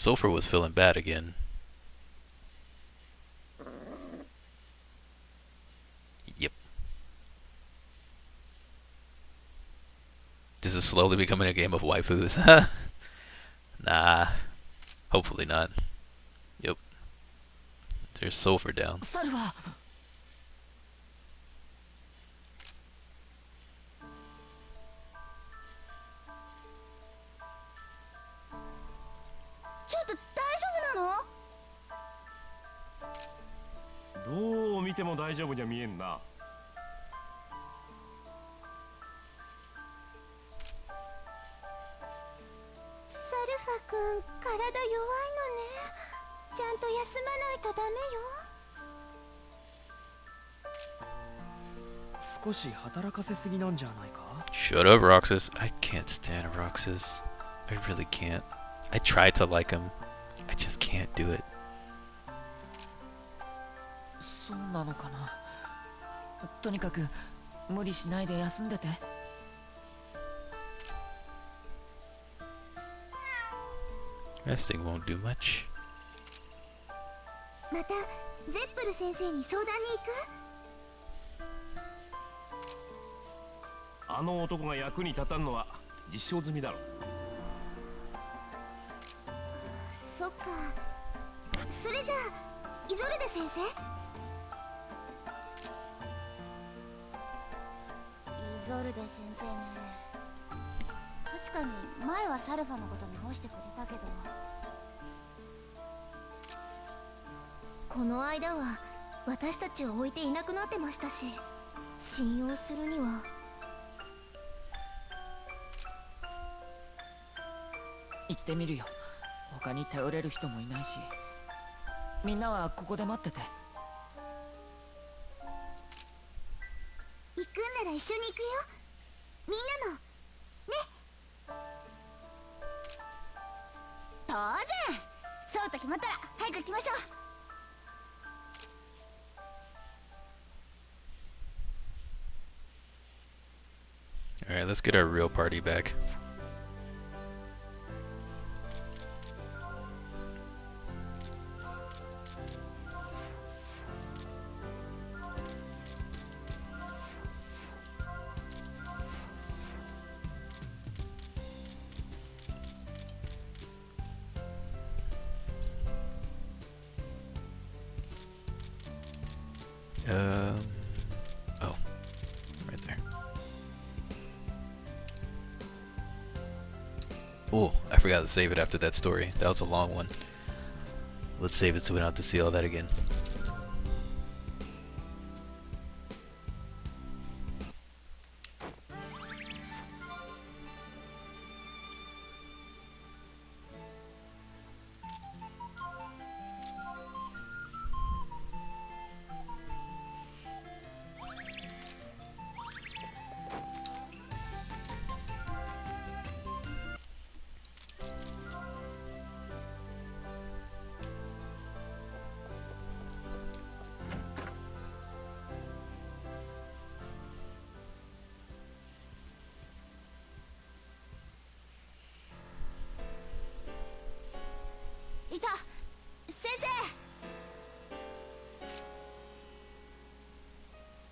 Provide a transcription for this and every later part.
Sulfur was feeling bad again. Yep. This is slowly becoming a game of waifus. Nah. Hopefully not. Yep. There's Sulfur down. サルはちょっと大丈夫なの？どう見ても大丈夫には見えんな。サルファ君、体弱いのね。ちゃんと休まないとダメよ。少し働かせすぎなんじゃないか？ Shut up, Roxas. I can't stand Roxas. I really can't. I try to like him. I just can't do it. そうなのかな。とにかく無理しないで休んでて。Resting won't do much. またゼップル先生に相談に行く？あの男が役に立たんのは実証済みだろ。そっか。それじゃあイゾルデ先生？イゾルデ先生ね。確かに前はサルファのこと直してくれたけど、この間は私たちを置いていなくなってましたし、信用するには。行ってみるよ。他に頼れる人もいないし。みんなはここで待ってて。行くんなら一緒に行くよ。みんなのね。当然。そうと決まったら早く行きましょう。 Alright, let's get our real party back. Oh, right there. Oh, I forgot to save it after that story. That was a long one. Let's save it so we don't have to see all that again.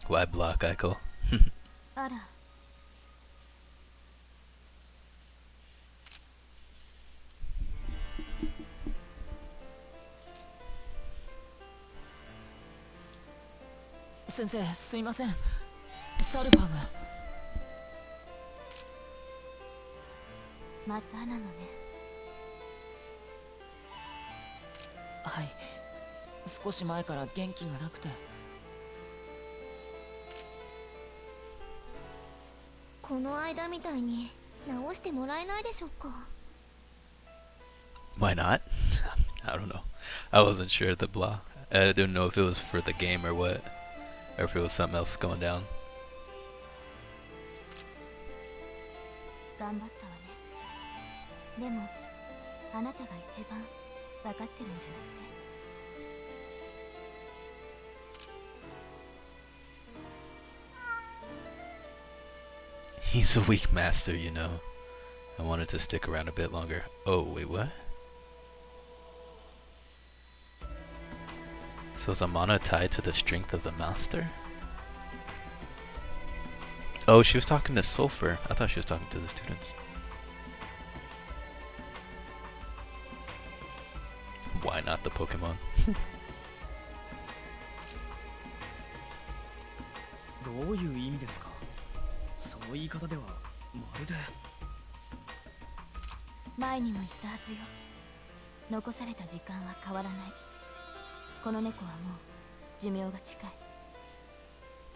Why block, Aiko? あら。先生、すいません。サルファが。またなのね。はい。少し前から元気がなくて。この間みたいに直してもらえないでしょうか。 Why not? I don't know. I wasn't sure of the blah. I didn't know if it was for the game or what. Or if it was something else going down. 頑張ったわね。でもあなたが一番分かってるんじゃなくて。He's a weak master, you know. I wanted to stick around a bit longer. Oh, wait, what? So is a mana tied to the strength of the master? Oh, she was talking to Sulfur. I thought she was talking to the students. Why not the Pokemon? どういう意味ですか？その言い方ではまるで。前にも言ったはずよ。残された時間は変わらない。この猫はもう寿命が近い。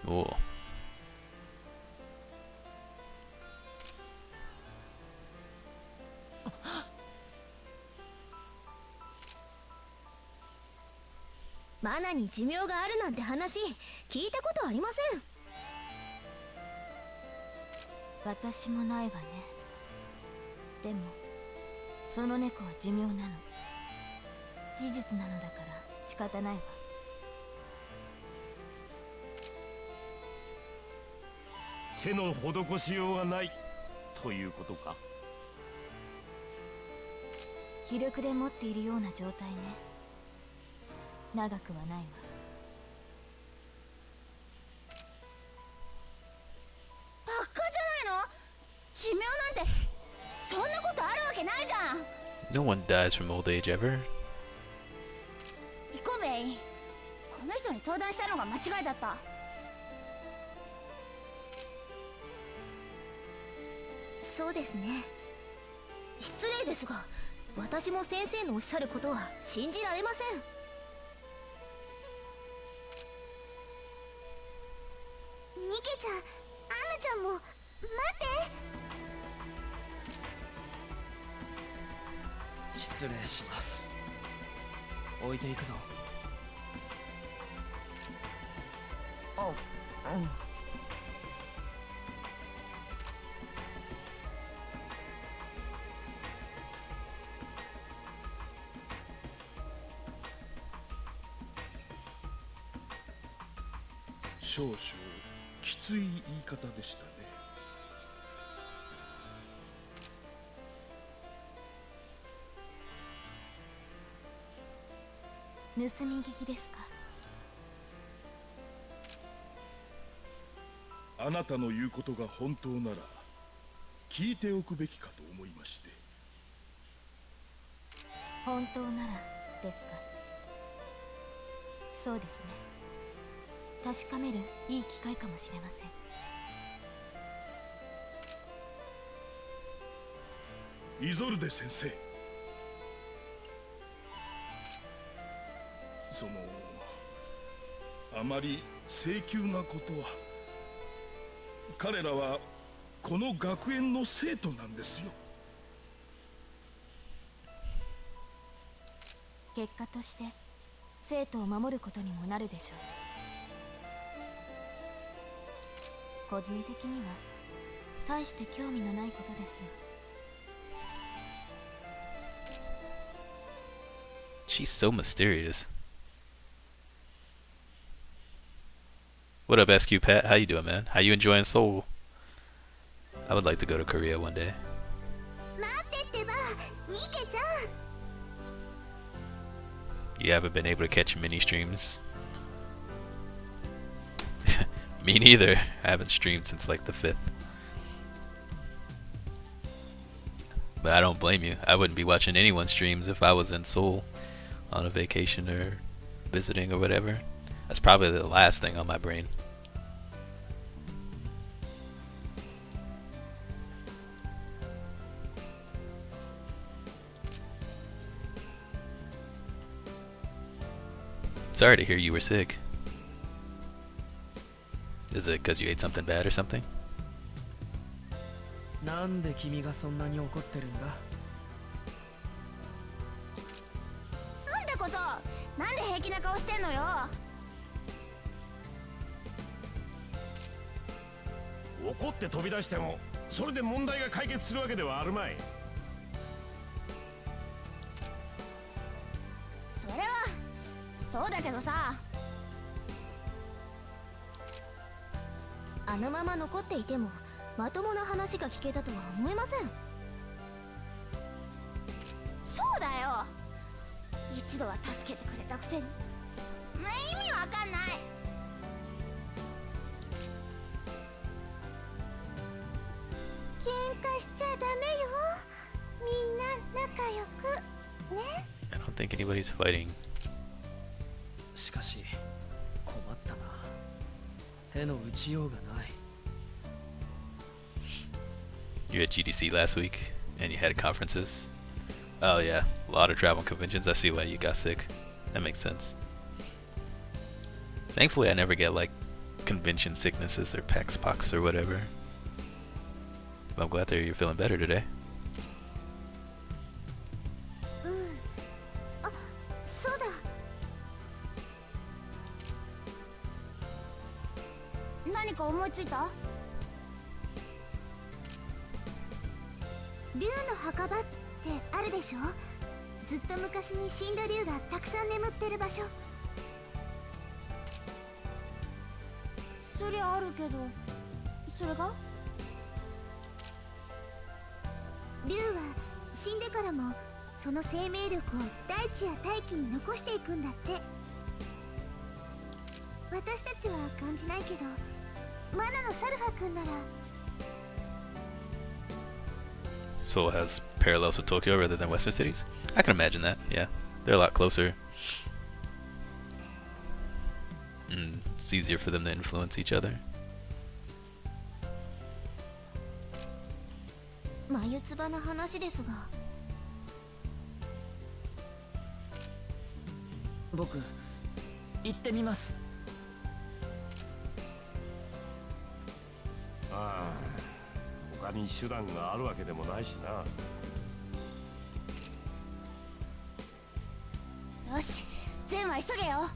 おお。マナに寿命があるなんて話聞いたことありません。私もないわね。でもその猫は寿命なの。事実なのだから仕方ないわ。手の施しようがないということか。気力で持っているような状態ね。長くはないわ。バカじゃないの？寿命なんてそんなことあるわけないじゃん。 No one dies from old age ever. 行こうべい。この人に相談したのが間違いだった。そうですね。失礼ですが、私も先生のおっしゃることは信じられません。ニケちゃん、アンナちゃんも待って。失礼します。置いていくぞ。あ、うん。少々きつい言い方でしたね。盗み聞きですか？あなたの言うことが本当なら聞いておくべきかと思いまして。本当ならですか？そうですね。確かめるいい機会かもしれません。イゾルデ先生、あまり請求なことは。彼らはこの学園の生徒なんですよ。結果として生徒を守ることにもなるでしょう。個人的には大して興味のないことです。 She's so mysterious. What up, SQ Pat? How you doing, man? How you enjoying Seoul? I would like to go to Korea one day. 待ってってば、ニケちゃん。 You haven't been able to catch mini streams? Me neither. I haven't streamed since like the 5th. But I don't blame you. I wouldn't be watching anyone's streams if I was in Seoul on a vacation or visiting or whatever. That's probably the last thing on my brain. Sorry to hear you were sick. Is it because you ate something bad or something? なんで君がそんなに怒ってるんだ？なんでこそ、なんで平気な顔してんのよ。怒って飛び出してもそれで問題が解決するわけではあるまい。それはそうだけどさ、あのまま残っていてもまともな話が聞けたとは思えません。そうだよ、一度は助けてくれたくせに。しちゃダメよ。みんな仲良くね。 I don't think anybody's fighting. しかし困ったな。手の打ちようがない。 You had GDC last week, and you had conferences. Oh yeah, a lot of travel conventions. I see why you got sick. That makes sense. Thankfully, I never get like convention sicknesses or PAX pox or whatever. But I'm glad to hear you're feeling better today. うん。あ、そうだ。何か思いついた？竜の墓場ってあるでしょ？ずっと昔に死んだ竜がたくさん眠ってる場所。そりゃあるけど、それが？竜は死んでからもその生命力を大地や大気に残していくんだって。私たちは感じないけど、マナのサルファ君なら。 Seoul has parallels with Tokyo rather than Western cities? I can imagine that, yeah. They're a lot closer. It's easier for them to influence each other. 眉唾な話ですが。僕行ってみます。ああ、他に手段があるわけでもないしな。よし、全は急げよ。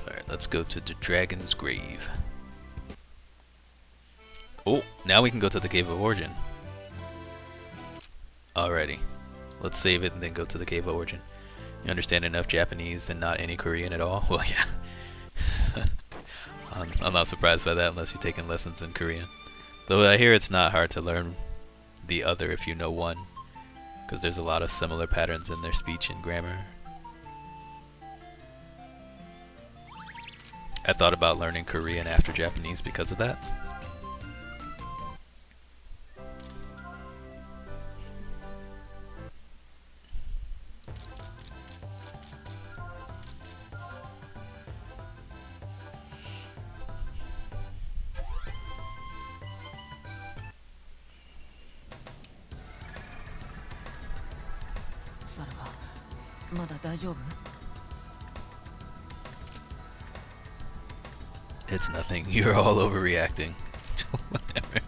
Alright, let's go to the Dragon's Grave. Oh, now we can go to the Cave of Origin. Alrighty. Let's save it and then go to the Cave of Origin. You understand enough Japanese and not any Korean at all? Well, yeah. I'm not surprised by that unless you're taking lessons in Korean. Though I hear it's not hard to learn the other if you know one, because there's a lot of similar patterns in their speech and grammar. I thought about learning Korean after Japanese because of that. Sarva, まだ大丈夫? It's nothing. You're all overreacting. Whatever.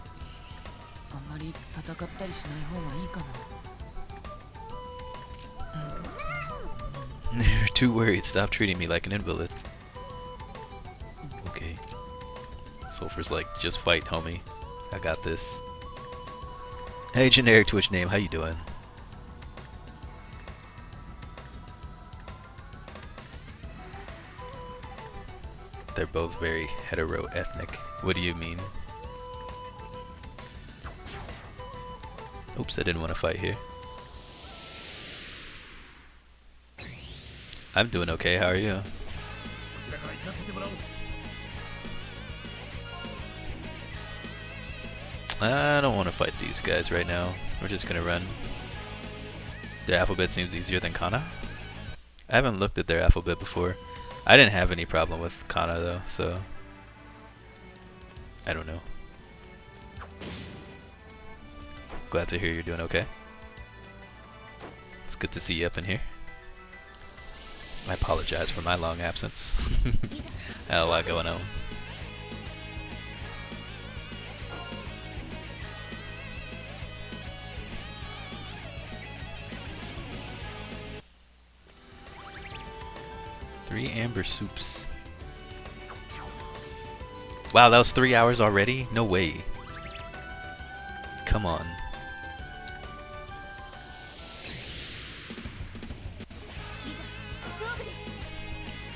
あんまり戦ったりしない方がいいかな。 You're too worried. Stop treating me like an invalid. Okay. Sulfur's like, just fight, homie. I got this. Hey, generic Twitch name. How you doing? They're both very hetero-ethnic. What do you mean? Oops, I didn't want to fight here. I'm doing okay, how are you? I don't want to fight these guys right now. We're just gonna run. Their alphabet seems easier than Kana? I haven't looked at their alphabet before. I didn't have any problem with Kana though, so I don't know. Glad to hear you're doing okay. It's good to see you up in here. I apologize for my long absence. I had a lot going on. Three amber soups. Wow, that was 3 hours already? No way. Come on.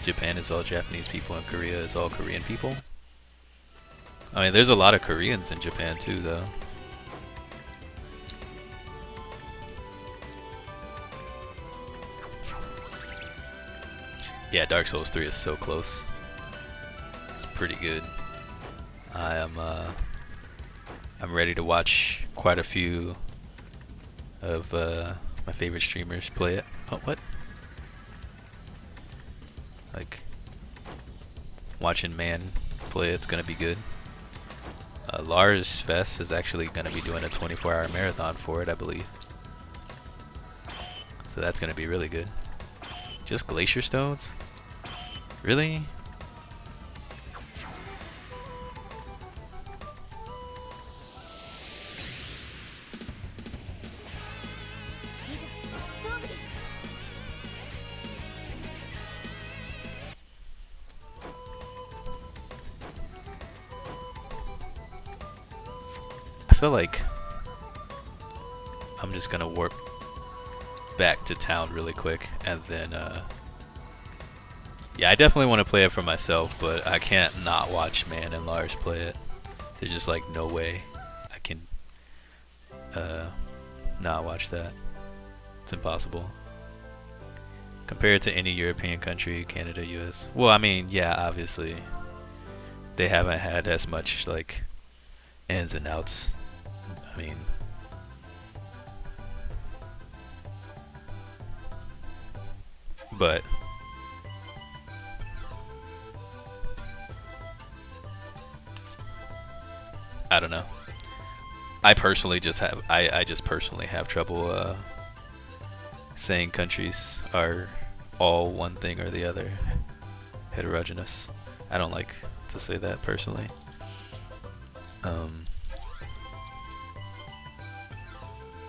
Japan is all Japanese people and Korea is all Korean people? I mean, there's a lot of Koreans in Japan too, though. Yeah, Dark Souls 3 is so close. pretty good. I'm ready to watch quite a few of my favorite streamers play it. Oh, what? Like, watching Man play it's gonna be good. Lars Fest is actually gonna be doing a 24-hour marathon for it, I believe. So that's gonna be really good. Just glacier stones? Really? I feel like I'm just gonna warp back to town really quick and then yeah, I definitely want to play it for myself, but I can't not watch Man and Lars play it. There's just like no way I can not watch that. It's impossible. Compared to any European country, Canada, US. Well, I mean, yeah, obviously they haven't had as much like ins and outs. I mean, but I don't know. I personally just have I just personally have trouble saying countries are all one thing or the other, heterogeneous. I don't like to say that personally.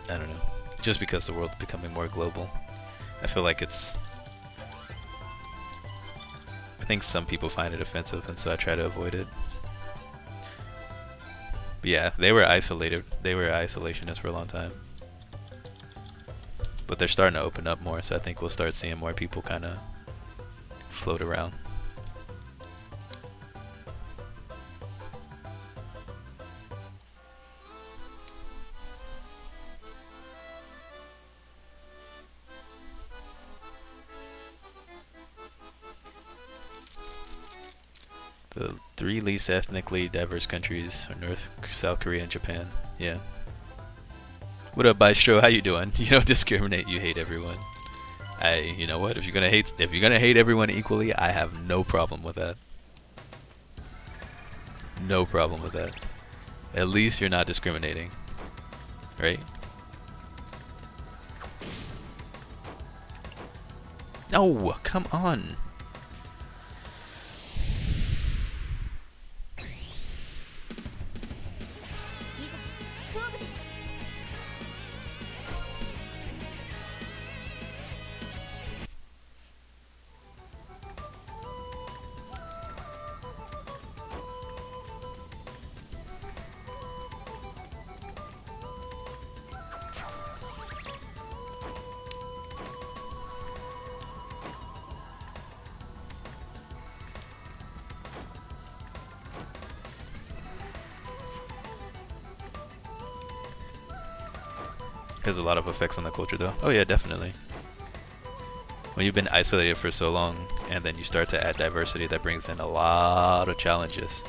I don't know. Just because the world's becoming more global, I feel like it's. I think some people find it offensive, and so I try to avoid it. But yeah, they were isolated. They were isolationists for a long time. But they're starting to open up more, so I think we'll start seeing more people kind of float around. The 3 least ethnically diverse countries are North, South Korea, and Japan. Yeah. What up, Bystro? How you doing? You don't discriminate. You hate everyone. You know what? If you're gonna hate everyone equally, I have no problem with that. No problem with that. At least you're not discriminating, right? No, come on. Has a lot of effects on the culture though. Oh yeah, definitely. When you've been isolated for so long and then you start to add diversity, that brings in a lot of challenges.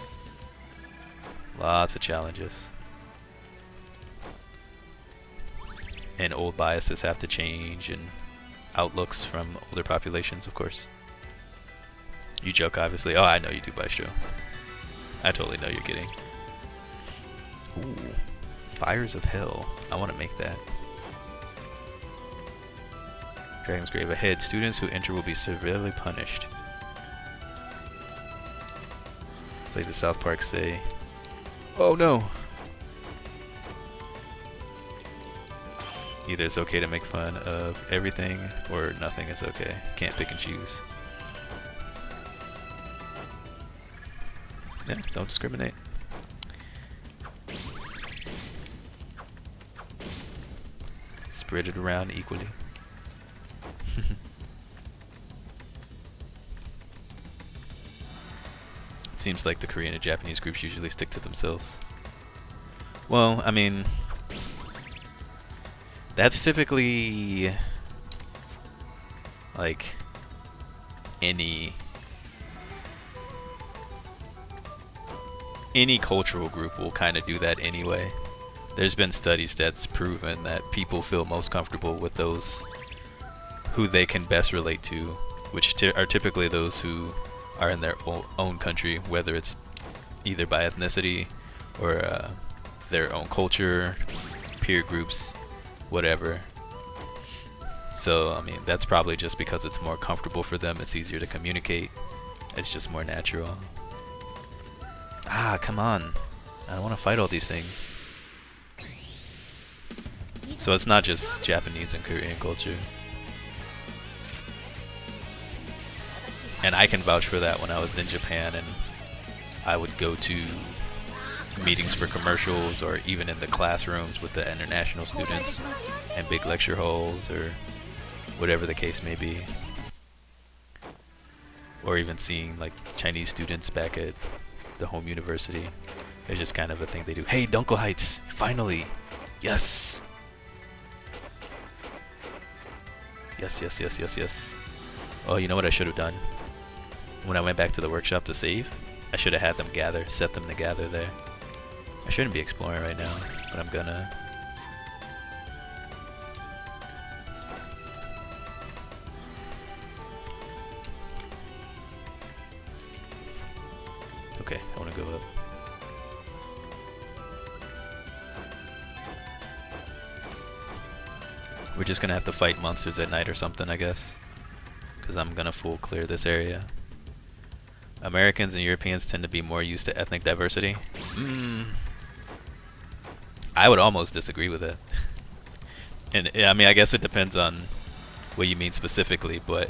Lots of challenges. And old biases have to change, and outlooks from older populations, of course. You joke, obviously. Oh, I know you do, Bystro. I totally know you're kidding. Ooh. Fires of Hell. I want to make that. Dragon's Grave ahead. Students who enter will be severely punished. It's like the South Park say. Oh no! Either it's okay to make fun of everything, or nothing is okay. Can't pick and choose. Yeah, don't discriminate. Spread it around equally. It seems like the Korean and Japanese groups usually stick to themselves. Well, I mean, that's typically like any any cultural group will kind of do that anyway. There's been studies that's proven that people feel most comfortable with those who they can best relate to, which are typically those who are in their own country, whether it's either by ethnicity or their own culture, peer groups, whatever. So, I mean, that's probably just because it's more comfortable for them. It's easier to communicate. It's just more natural. Ah, come on. I don't want to fight all these things. So it's not just Japanese and Korean culture. And I can vouch for that when I was in Japan and I would go to meetings for commercials or even in the classrooms with the international students and big lecture halls or whatever the case may be. Or even seeing like Chinese students back at the home university. It's just kind of a thing they do. Hey, Dunkel Heights! Finally! Yes! Yes, yes, yes, yes, yes. Oh, you know what I should have done? When I went back to the workshop to save, I should have had them gather, set them to gather there. I shouldn't be exploring right now, but I'm gonna. Okay, I want to go up. We're just gonna have to fight monsters at night or something, I guess. Because I'm gonna full clear this area. Americans and Europeans tend to be more used to ethnic diversity. I would almost disagree with it. And I mean, I guess it depends on what you mean specifically, but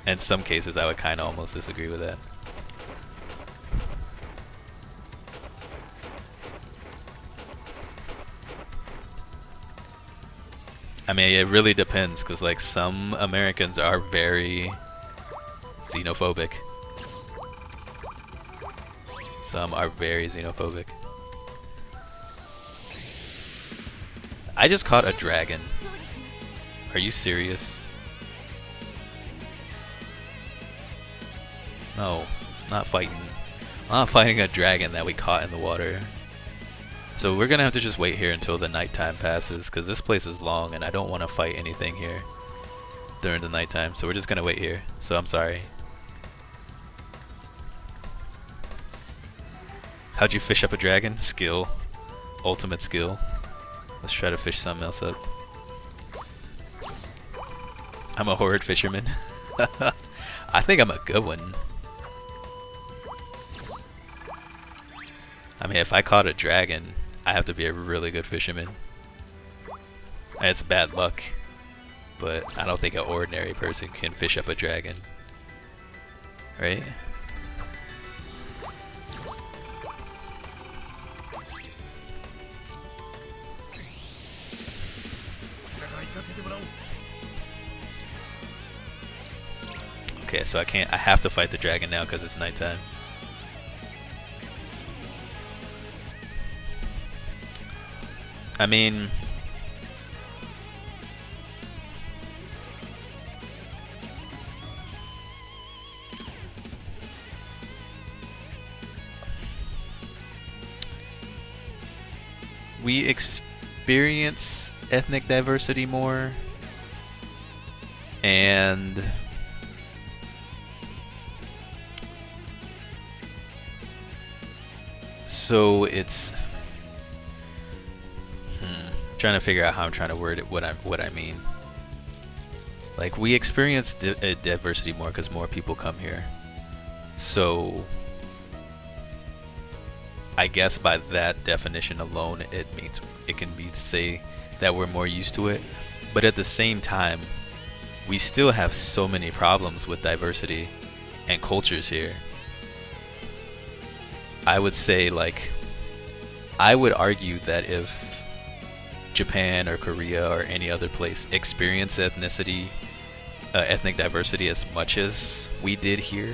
in some cases I would kind of almost disagree with that. I mean, it really depends, because like some Americans are very xenophobic. Some are very xenophobic. I just caught a dragon. Are you serious? No, not fighting. I'm not fighting a dragon that we caught in the water. So we're gonna have to just wait here until the nighttime passes, because this place is long and I don't want to fight anything here during the nighttime. So we're just gonna wait here. So I'm sorry. How'd you fish up a dragon? Skill. Ultimate skill. Let's try to fish something else up. I'm a horrid fisherman. I think I'm a good one. I mean, if I caught a dragon, I have to be a really good fisherman. And it's bad luck, but I don't think an ordinary person can fish up a dragon. Right? Okay, so I have to fight the dragon now because it's nighttime. I mean, we experience ethnic diversity more, and so it's trying to figure out how I'm trying to word it, what I mean. Like, we experience diversity more because more people come here. So I guess by that definition alone, it means it can be to say that we're more used to it. But at the same time, we still have so many problems with diversity and cultures here. I would say, like, I would argue that if Japan or Korea or any other place experience ethnic diversity as much as we did here,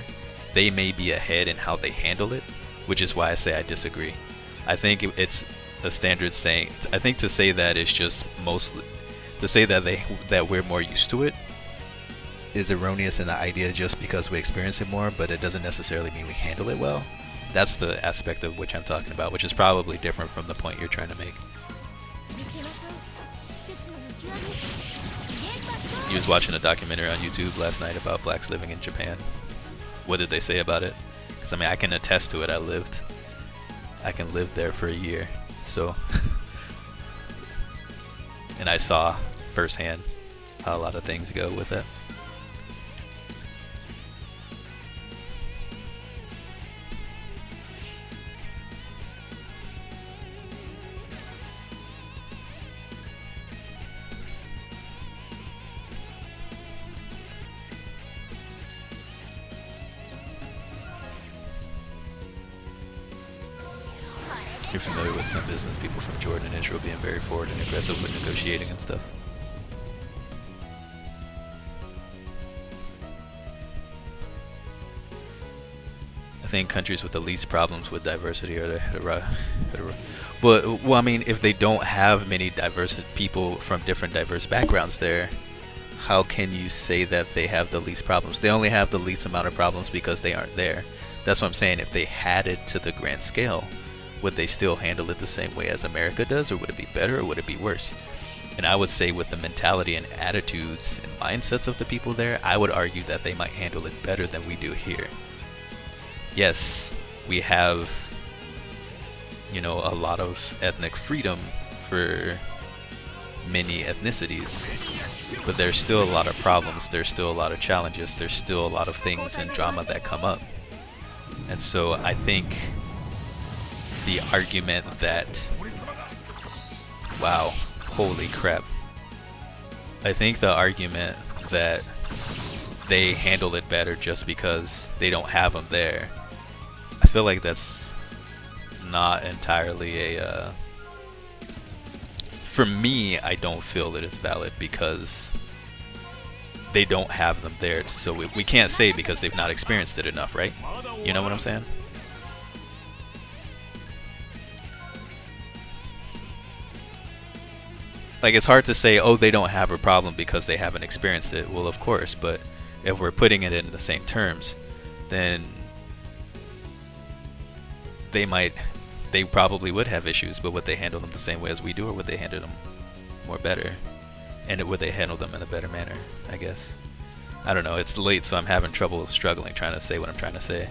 they may be ahead in how they handle it, which is why I say I disagree. I think it's a standard saying. I think to say that is just mostly to say that we're more used to it is erroneous in the idea just because we experience it more, but it doesn't necessarily mean we handle it well. That's the aspect of which I'm talking about, which is probably different from the point you're trying to make. He was watching a documentary on YouTube last night about blacks living in Japan. What did they say about it? Because I mean, I can attest to it. I can live there for a year, so and I saw firsthand how a lot of things go with it. You're familiar with some business people from Jordan and Israel being very forward and aggressive with negotiating and stuff. I think countries with the least problems with diversity are the well, I mean, if they don't have many diverse people from different diverse backgrounds there, how can you say that they have the least problems? They only have the least amount of problems because they aren't there. That's what I'm saying. If they had it to the grand scale, would they still handle it the same way as America does, or would it be better, or would it be worse? And I would say with the mentality and attitudes and mindsets of the people there, I would argue that they might handle it better than we do here. Yes, we have, you know, a lot of ethnic freedom for many ethnicities, but there's still a lot of problems, there's still a lot of challenges, there's still a lot of things and drama that come up. And so I think the argument that, wow, holy crap, I think the argument that they handle it better just because they don't have them there, I feel like that's not entirely a for me, I don't feel that it's valid because they don't have them there, so we can't say because they've not experienced it enough, right? You know what I'm saying? Like, it's hard to say, oh, they don't have a problem because they haven't experienced it. Well, of course, but if we're putting it in the same terms, then they probably would have issues, but would they handle them the same way as we do, or would they handle them more better? And would they handle them in a better manner, I guess? I don't know, it's late, so I'm having trouble struggling trying to say what I'm trying to say.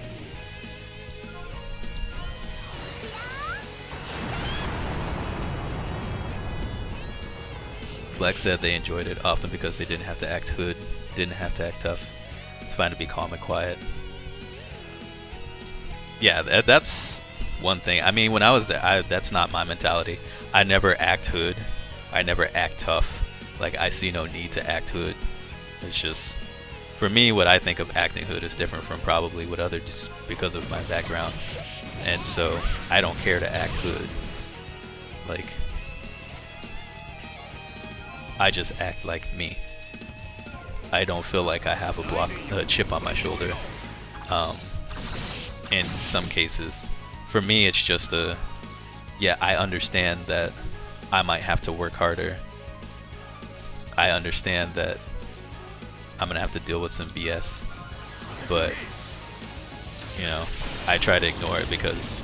Black said they enjoyed it often because they didn't have to act hood, didn't have to act tough. It's fine to be calm and quiet. Yeah, that's one thing. I mean, when I was there, that's not my mentality. I never act hood. I never act tough. Like, I see no need to act hood. It's just, for me, what I think of acting hood is different from probably what others, just because of my background. And so, I don't care to act hood. Like, I just act like me. I don't feel like I have a chip on my shoulder. In some cases, for me, it's just yeah, I understand that I might have to work harder. I understand that I'm gonna have to deal with some BS, but you know, I try to ignore it because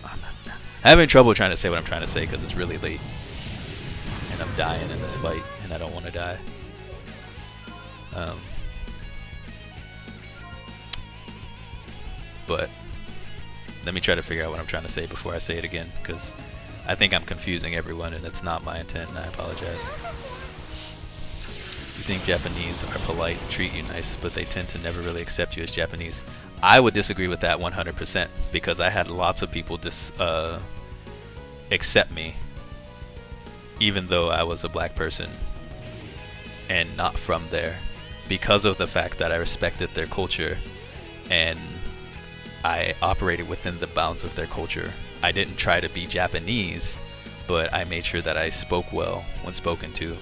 I'm having trouble trying to say what I'm trying to say because it's really late and I'm dying in this fight and I don't want to die. But let me try to figure out what I'm trying to say before I say it again, because I think I'm confusing everyone and it's not my intent, and I apologize. You think Japanese are polite, treat you nice, but they tend to never really accept you as Japanese. I would disagree with that 100%, because I had lots of people accept me even though I was a black person and not from there, because of the fact that I respected their culture and I operated within the bounds of their culture. I didn't try to be Japanese, but I made sure that I spoke well when spoken to.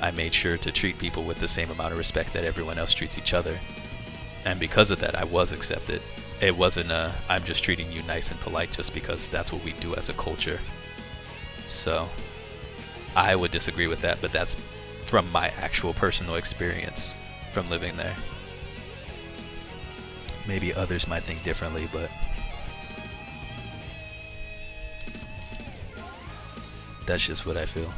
I made sure to treat people with the same amount of respect that everyone else treats each other. And because of that, I was accepted. It wasn't I'm just treating you nice and polite just because that's what we do as a culture. So I would disagree with that, but that's from my actual personal experience from living there. Maybe others might think differently, but that's just what I feel.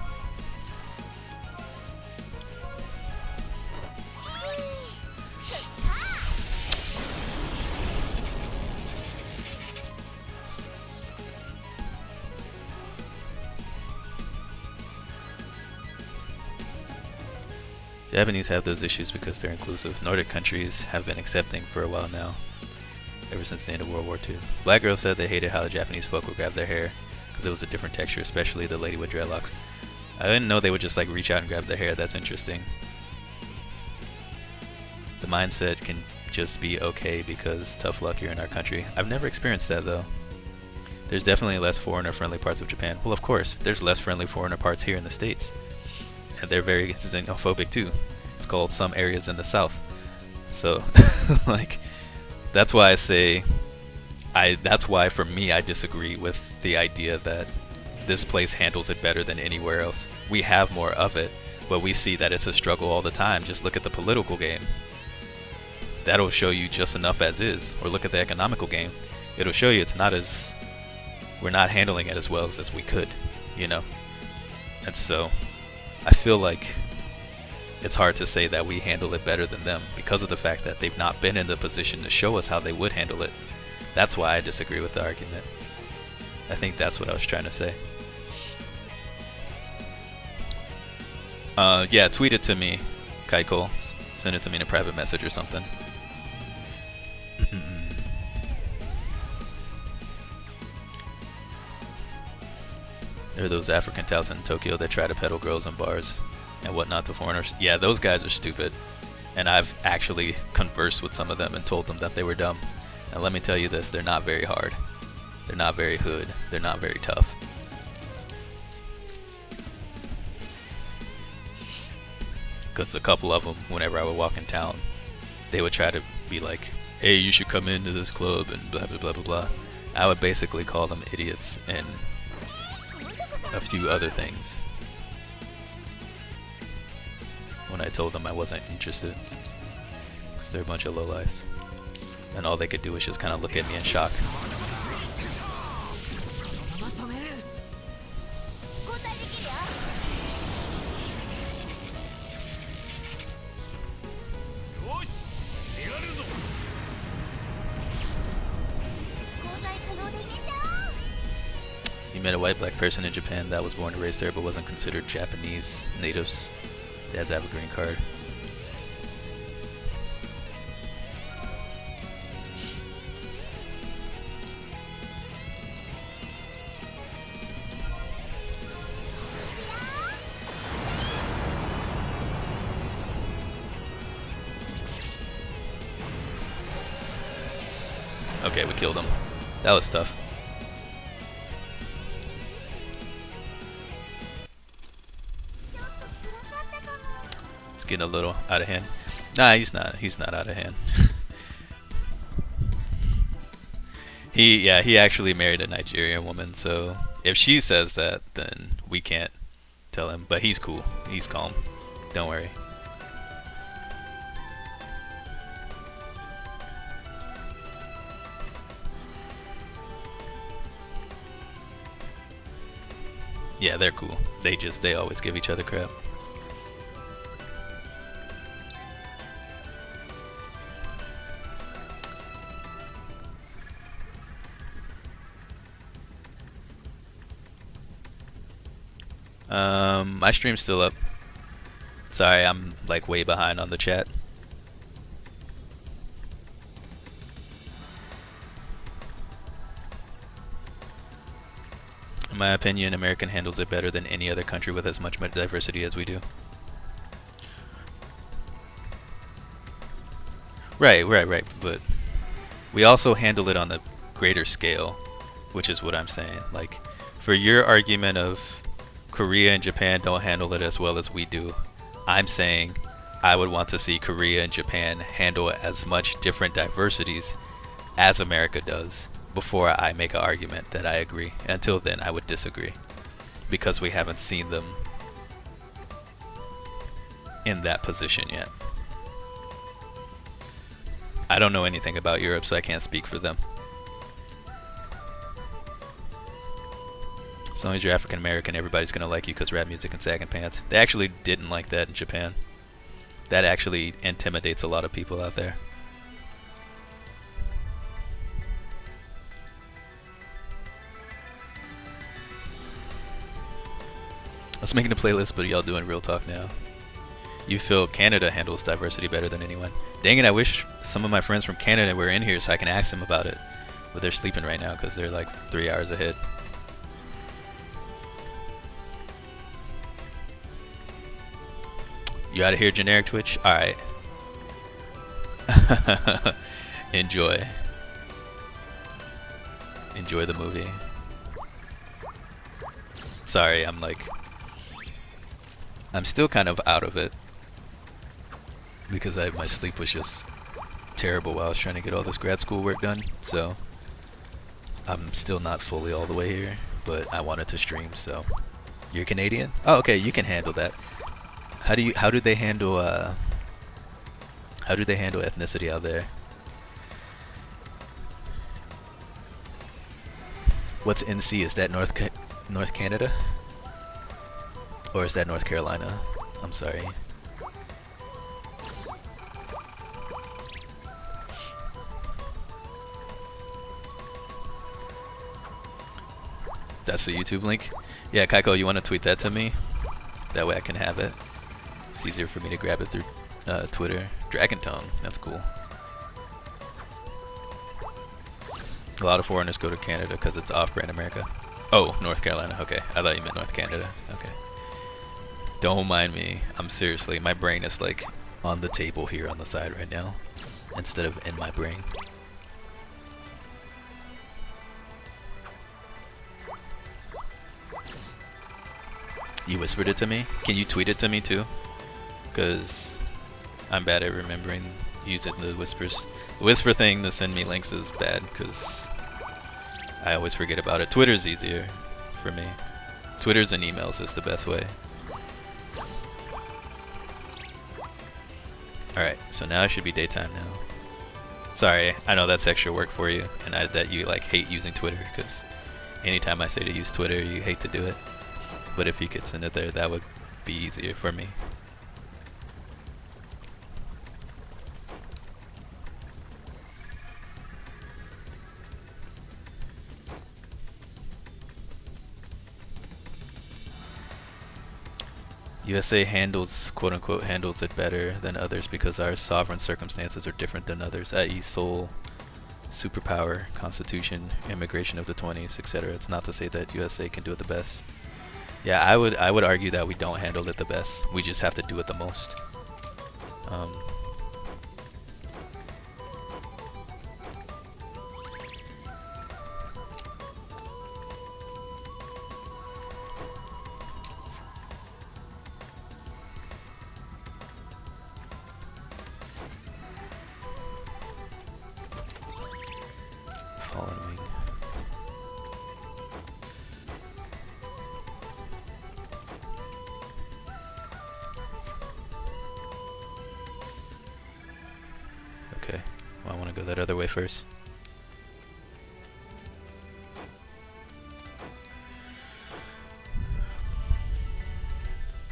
Japanese have those issues because they're inclusive. Nordic countries have been accepting for a while now, ever since the end of World War II. Black girl said they hated how the Japanese folk would grab their hair because it was a different texture, especially the lady with dreadlocks. I didn't know they would just like reach out and grab their hair. That's interesting. The mindset can just be okay because tough luck, you're in our country. I've never experienced that though. There's definitely less foreigner-friendly parts of Japan. Well, of course, there's less friendly foreigner parts here in the States. And they're very xenophobic too. It's called some areas in the South. So, like, that's why I say, that's why for me I disagree with the idea that this place handles it better than anywhere else. We have more of it, but we see that it's a struggle all the time. Just look at the political game. That'll show you just enough as is. Or look at the economical game. It'll show you it's not as, we're not handling it as well as we could, you know? And so, I feel like it's hard to say that we handle it better than them because of the fact that they've not been in the position to show us how they would handle it. That's why I disagree with the argument. I think that's what I was trying to say. Yeah, tweet it to me, Kaiko. Send it to me in a private message or something. There are those African touts in Tokyo that try to peddle girls in bars and whatnot to foreigners. Yeah, those guys are stupid. And I've actually conversed with some of them and told them that they were dumb. And let me tell you this, they're not very hard. They're not very hood. They're not very tough. Because a couple of them, whenever I would walk in town, they would try to be like, hey, you should come into this club and blah, blah, blah, blah, blah. I would basically call them idiots and a few other things when I told them I wasn't interested, because they're a bunch of lowlifes and all they could do was just kind of look at me in shock. You met a white black person in Japan that was born and raised there but wasn't considered Japanese natives. They had to have a green card. Okay, we killed him. That was tough. It's getting a little out of hand. Nah, he's not out of hand. He actually married a Nigerian woman, so if she says that, then we can't tell him. But he's cool. He's calm. Don't worry. Yeah, they're cool. They always give each other crap. My stream's still up. Sorry, I'm like way behind on the chat. In my opinion, America handles it better than any other country with as much diversity as we do. Right, but we also handle it on a greater scale, which is what I'm saying. Like, for your argument of Korea and Japan don't handle it as well as we do, I'm saying I would want to see Korea and Japan handle as much different diversities as America does before I make an argument that I agree. Until then, I would disagree, because we haven't seen them in that position yet. I don't know anything about Europe, so I can't speak for them. As long as you're African American, everybody's gonna like you because rap music and sagging pants. They actually didn't like that in Japan. That actually intimidates a lot of people out there. I was making a playlist, but y'all doing real talk now. You feel Canada handles diversity better than anyone. Dang it, I wish some of my friends from Canada were in here so I can ask them about it. But they're sleeping right now because they're like 3 hours ahead. You out of here, generic Twitch? Alright. Enjoy. Enjoy the movie. Sorry, I'm still kind of out of it. Because my sleep was just terrible while I was trying to get all this grad school work done. So, I'm still not fully all the way here. But I wanted to stream, so. You're Canadian? Oh, okay, you can handle that. How do they handle ethnicity out there? What's NC? Is that North Canada? Or is that North Carolina? I'm sorry. That's the YouTube link? Yeah, Kaiko, you want to tweet that to me? That way I can have it. It's easier for me to grab it through Twitter. Dragon Tongue, that's cool. A lot of foreigners go to Canada because it's off-brand America. Oh, North Carolina, okay. I thought you meant North Canada, okay. Don't mind me. I'm seriously, my brain is like on the table here on the side right now instead of in my brain. You whispered it to me? Can you tweet it to me too? Because I'm bad at remembering using the whispers. The whisper thing to send me links is bad because I always forget about it. Twitter's easier for me. Twitters and emails is the best way. Alright, so now it should be daytime now. Sorry, I know that's extra work for you, and that you like hate using Twitter, because anytime I say to use Twitter, you hate to do it. But if you could send it there, that would be easier for me. USA handles, quote-unquote, handles it better than others because our sovereign circumstances are different than others, i.e. soul, superpower, constitution, immigration of the 20s, etc. It's not to say that USA can do it the best. Yeah, I would argue that we don't handle it the best. We just have to do it the most. Fallen Wing. Okay, well, I want to go that other way first.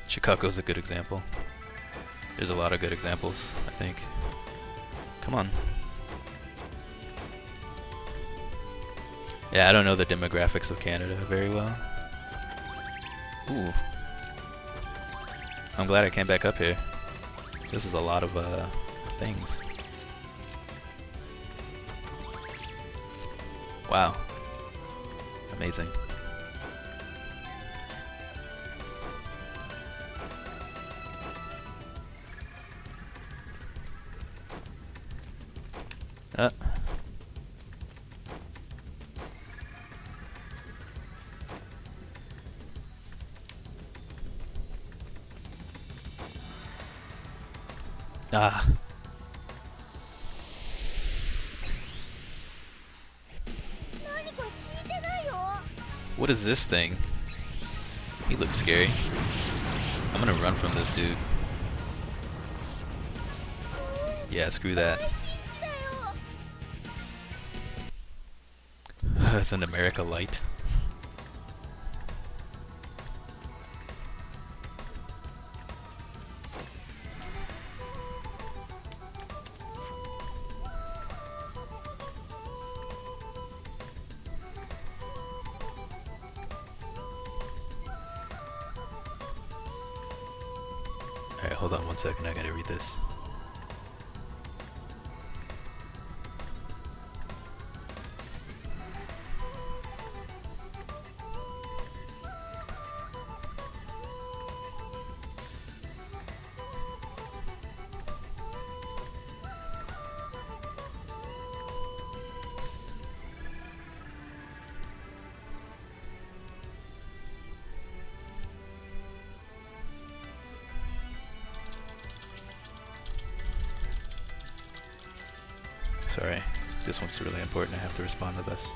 Chicago's a good example. There's a lot of good examples, I think. Come on. Yeah, I don't know the demographics of Canada very well. Ooh. I'm glad I came back up here. This is a lot of things. Wow. Amazing. Ah. What is this thing? He looks scary. I'm gonna run from this dude. Yeah, screw that. That's an America light. Alright, hold on 1 second, I gotta read this. Sorry, this one's really important. I have to respond to this.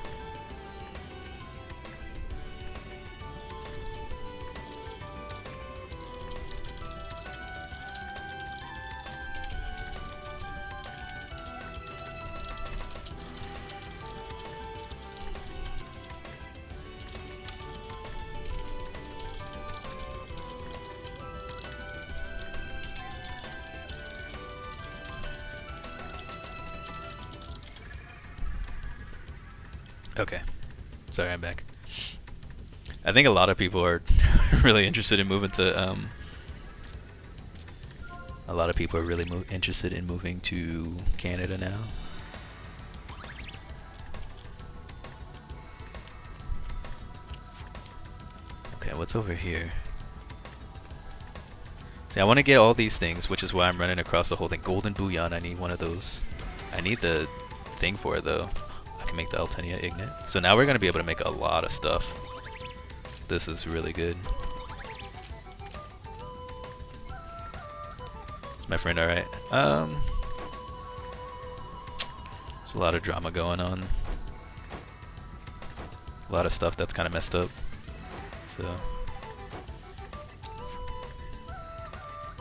Okay, sorry, I'm back. I think a lot of people are really interested in moving to a lot of people are really interested in moving to Canada now. Okay, what's over here? See, I want to get all these things, which is why I'm running across the whole thing. Golden Bullion, I need one of those. I need the thing for it though. I can make the Altenia Ignite. So now we're going to be able to make a lot of stuff. This is really good. Is my friend alright? There's a lot of drama going on. A lot of stuff that's kind of messed up. So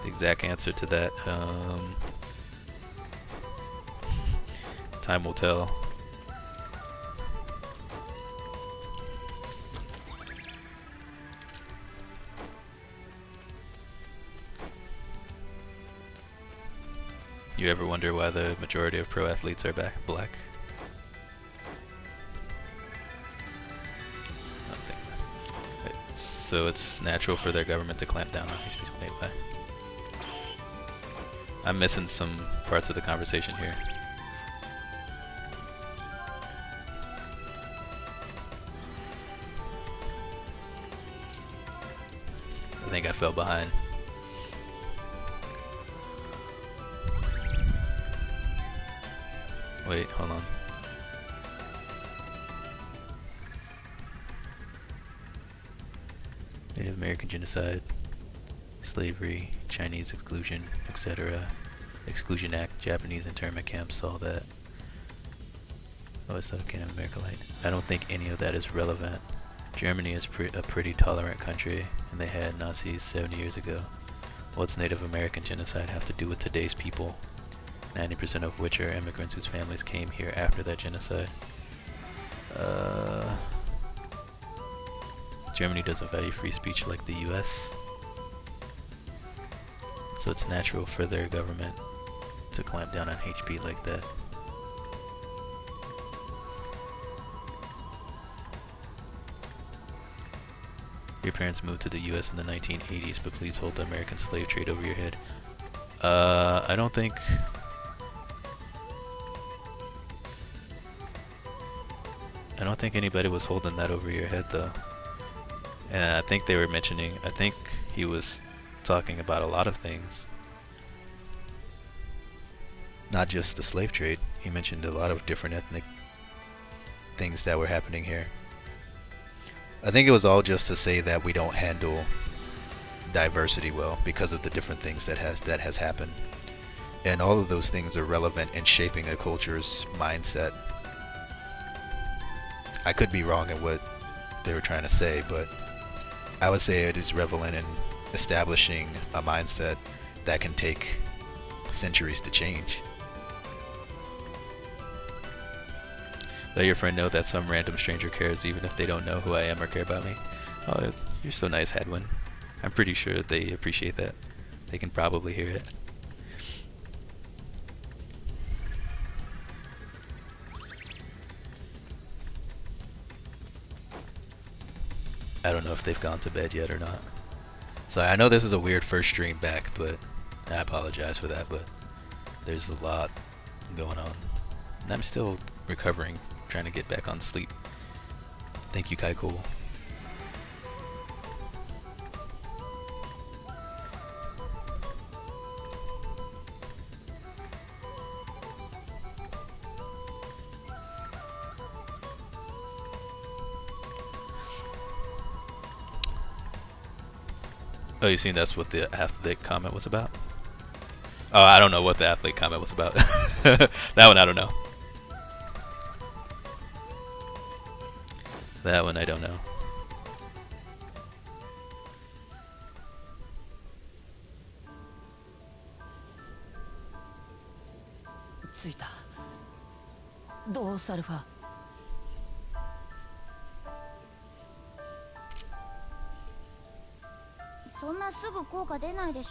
the exact answer to that, time will tell. You ever wonder why the majority of pro athletes are black? I don't think that. Right. So it's natural for their government to clamp down on these people. Wait, why? I'm missing some parts of the conversation here. I think I fell behind. Wait, hold on. Native American genocide, slavery, Chinese exclusion, etc. Exclusion Act, Japanese internment camps, all that. Oh, it's not Native America light. I don't think any of that is relevant. Germany is a pretty tolerant country, and they had Nazis 70 years ago. What's Native American genocide have to do with today's people? 90% of which are immigrants whose families came here after that genocide. Germany doesn't value free speech like the US. So it's natural for their government to clamp down on HP like that. Your parents moved to the US in the 1980s, but please hold the American slave trade over your head. I don't think... I don't think anybody was holding that over your head though. And I think they were mentioning, I think he was talking about a lot of things. Not just the slave trade. He mentioned a lot of different ethnic things that were happening here. I think it was all just to say that we don't handle diversity well because of the different things that has happened. And all of those things are relevant in shaping a culture's mindset. I could be wrong in what they were trying to say, but I would say it is relevant in establishing a mindset that can take centuries to change. Let your friend know that some random stranger cares even if they don't know who I am or care about me. Oh, you're so nice, Hadwin. I'm pretty sure they appreciate that. They can probably hear it. I don't know if they've gone to bed yet or not. So I know this is a weird first stream back, but I apologize for that, but there's a lot going on. And I'm still recovering, trying to get back on sleep. Thank you, Kai Cool. Oh, you seen that's what the athlete comment was about? Oh, I don't know what the athlete comment was about. That one I don't know. That one I don't know. Tsuita. どうサルファ? そんなすぐ効果出ないでしょ。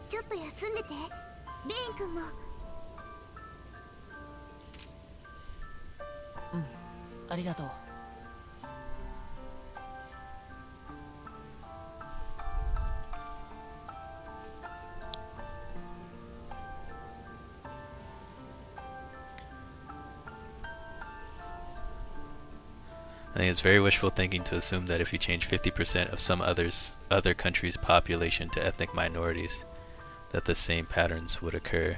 ちょっと休んでて。レイン君も。うん、ありがとう。I think it's very wishful thinking to assume that if you change 50% of some other country's population to ethnic minorities, that the same patterns would occur.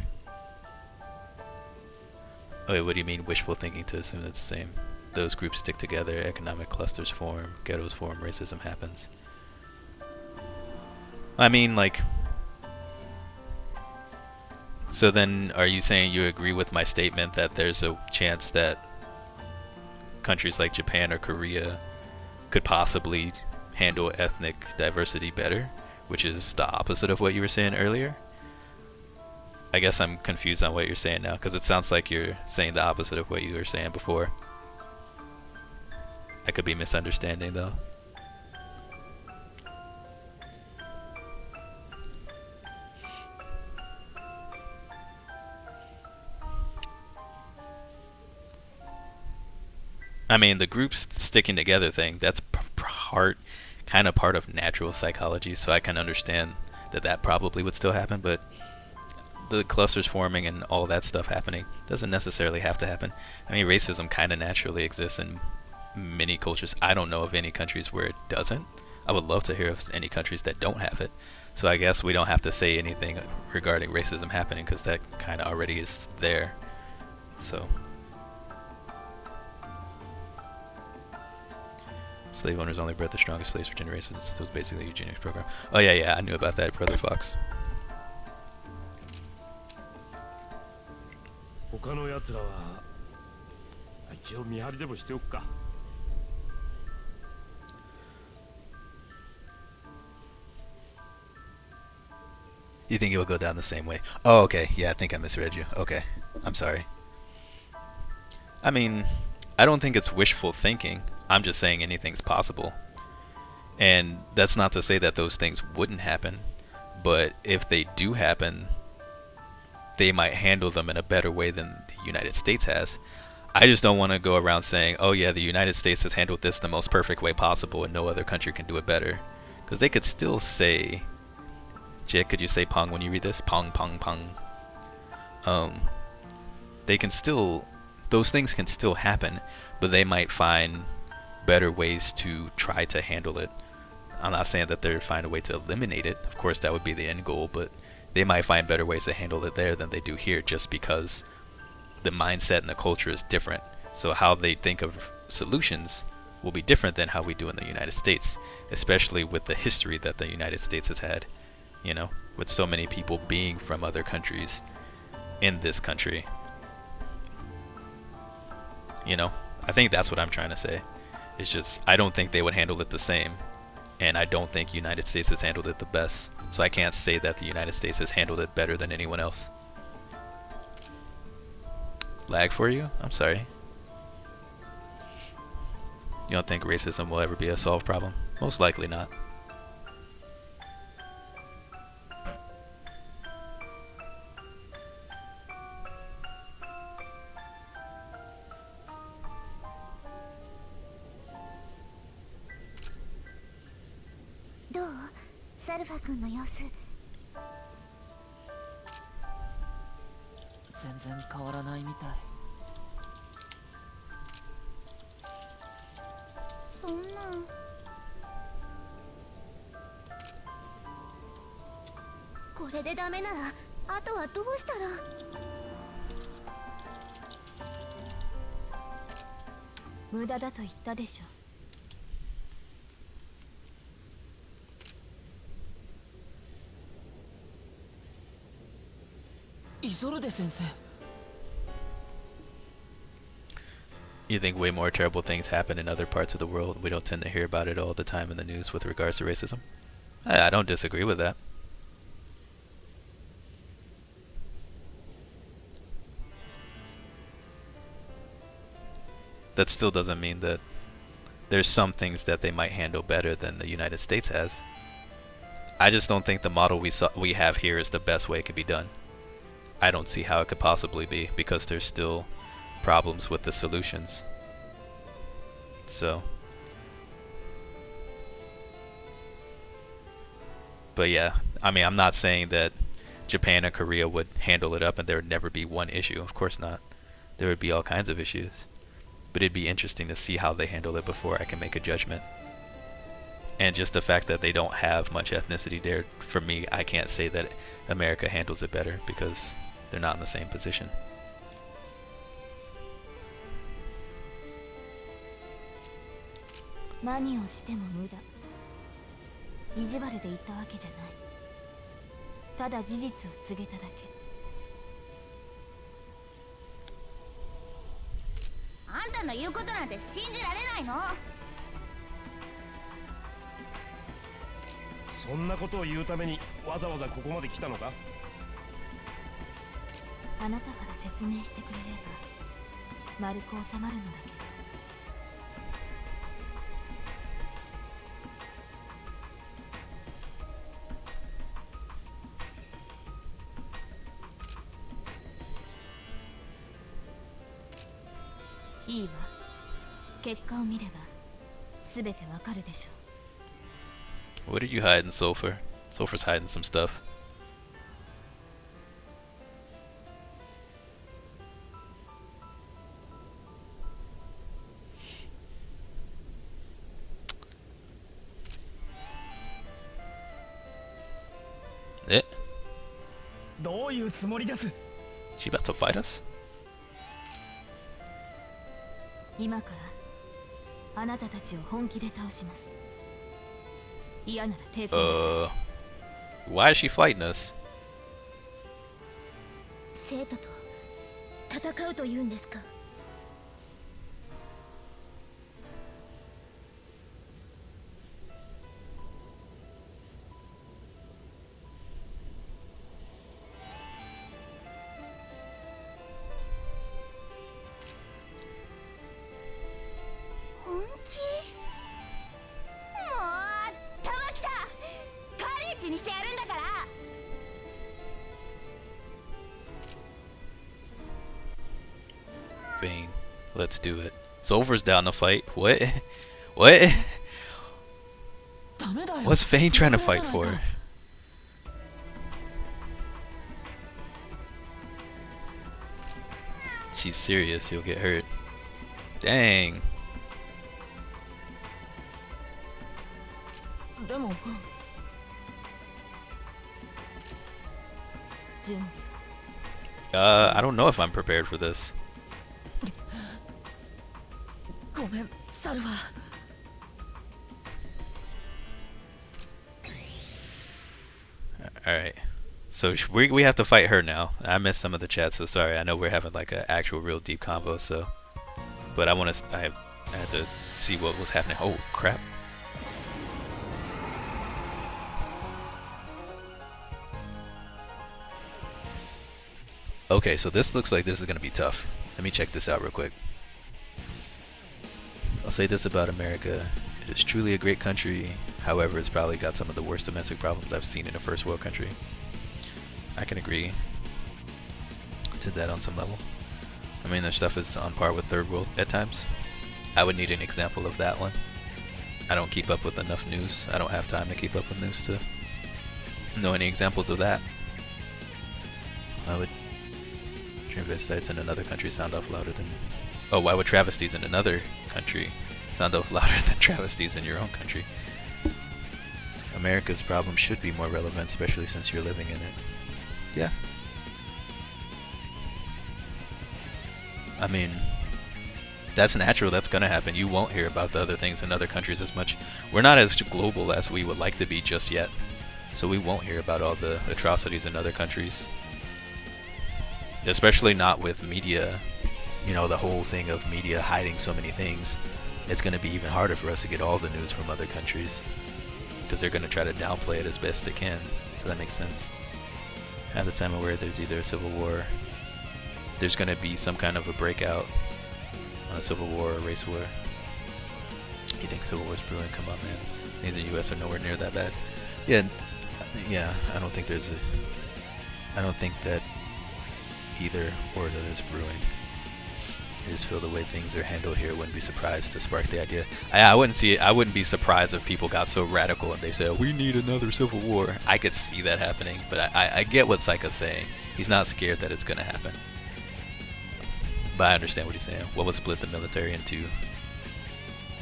Oh wait, what do you mean wishful thinking to assume that's the same? Those groups stick together, economic clusters form, ghettos form, racism happens. I mean, like... So then, are you saying you agree with my statement that there's a chance that countries like Japan or Korea could possibly handle ethnic diversity better, which is the opposite of what you were saying earlier? I guess I'm confused on what you're saying now, because it sounds like you're saying the opposite of what you were saying before. I could be misunderstanding though. I mean, the groups sticking together thing, that's kind of part of natural psychology, so I can understand that probably would still happen, but the clusters forming and all that stuff happening doesn't necessarily have to happen. I mean, racism kind of naturally exists in many cultures. I don't know of any countries where it doesn't. I would love to hear of any countries that don't have it. So I guess we don't have to say anything regarding racism happening, because that kind of already is there. So... Slave owners only bred the strongest slaves for generations. So it was basically a eugenics program. Oh yeah, I knew about that, Brother Fox. 他の奴らは一応見張りでもしておくか。You think it will go down the same way? Oh, okay. Yeah, I think I misread you. Okay. I'm sorry. I mean, I don't think it's wishful thinking. I'm just saying anything's possible. And that's not to say that those things wouldn't happen, but if they do happen, they might handle them in a better way than the United States has. I just don't want to go around saying, oh yeah, the United States has handled this the most perfect way possible and no other country can do it better. Because they could still say... Jake, could you say pong when you read this? Pong, pong, pong. They can still... Those things can still happen, but they might find better ways to try to handle it. I'm not saying that they're find a way to eliminate it. Of course, that would be the end goal, but they might find better ways to handle it there than they do here, just because the mindset and the culture is different. So how they think of solutions will be different than how we do in the United States, especially with the history that the United States has had, you know, with so many people being from other countries in this country. You know, I think that's what I'm trying to say. It's just, I don't think they would handle it the same, and I don't think United States has handled it the best. So I can't say that the United States has handled it better than anyone else. Lag for you? I'm sorry. You don't think racism will ever be a solved problem? Most likely not.サルファ君の様子。全然変わらないみたい。そんな。これでダメならあとはどうしたら。無駄だと言ったでしょ。イソルデ先生。You think way more terrible things happen in other parts of the world? We don't tend to hear about it all the time in the news with regards to racism. I don't disagree with that. That still doesn't mean that there's some things that they might handle better than the United States has. I just don't think the model we have here is the best way it could be done. I don't see how it could possibly be, because there's still problems with the solutions. So, but yeah, I mean, I'm not saying that Japan or Korea would handle it up and there would never be one issue. Of course not. There would be all kinds of issues. But it'd be interesting to see how they handle it before I can make a judgment. And just the fact that they don't have much ethnicity there, for me, I can't say that America handles it better, because they're not in the same position. Maniをしても無駄。意地悪で言ったわけじゃない。ただ事実を告げただけ。あんたの言うことなんて信じられないの。そんなことを言うためにわざわざここまで来たのか？あなたから説明してくれれば丸く収まるのだけど。いいわ。結果を見ればすべてわかるでしょう。What are you hiding, Sulfur? Sulfur's hiding some stuff. Eh? どういうつもりです？ She about to fight us? 今からあなたたちを本気で倒します。嫌なら抵抗なさい。Why is she fighting us? 生徒と戦うというんですか。本気？もう玉木さん、カレッジにしてやるんだから。Vayne, let's do it. Sulfur's down to fight. What? What? ダメだよ。 What's Vayne trying to fight for? She's serious, you'll get hurt. Dang. でも準備。I don't know if I'm prepared for this. ごめん、サルファ。Alright. So we have to fight her now. I missed some of the chat, so sorry. I know we're having like an actual real deep combo, so. But I had to see what was happening. Oh, crap. Okay, so this looks like this is going to be tough. Let me check this out real quick. I'll say this about America. It is truly a great country. However, it's probably got some of the worst domestic problems I've seen in a first world country. I can agree to that on some level. I mean, their stuff is on par with third world at times. I would need an example of that one. I don't keep up with enough news. I don't have time to keep up with news to know any examples of that. Why would transvestites in another country sound off louder than... Oh, why would travesties in another country sound off louder than travesties in your own country? America's problem should be more relevant, especially since you're living in it. Yeah. I mean, that's natural. That's going to happen. You won't hear about the other things in other countries as much. We're not as global as we would like to be just yet. So we won't hear about all the atrocities in other countries. Especially not with media. You know, the whole thing of media hiding so many things. It's going to be even harder for us to get all the news from other countries. Because they're going to try to downplay it as best they can. So that makes sense. At the time of where there's either a civil war, there's going to be some kind of a breakout on a civil war or a race war. You think civil war's brewing? Come on, man. Things in the U.S. are nowhere near that bad. Yeah, I don't think there's a... I don't think that either or that is brewing. I just feel the way things are handled here, wouldn't be surprised to spark the idea. I wouldn't be surprised if people got so radical and they said, we need another civil war. I could see that happening, but I get what Saika's saying. He's not scared that it's going to happen. But I understand what he's saying. What would split the military in two?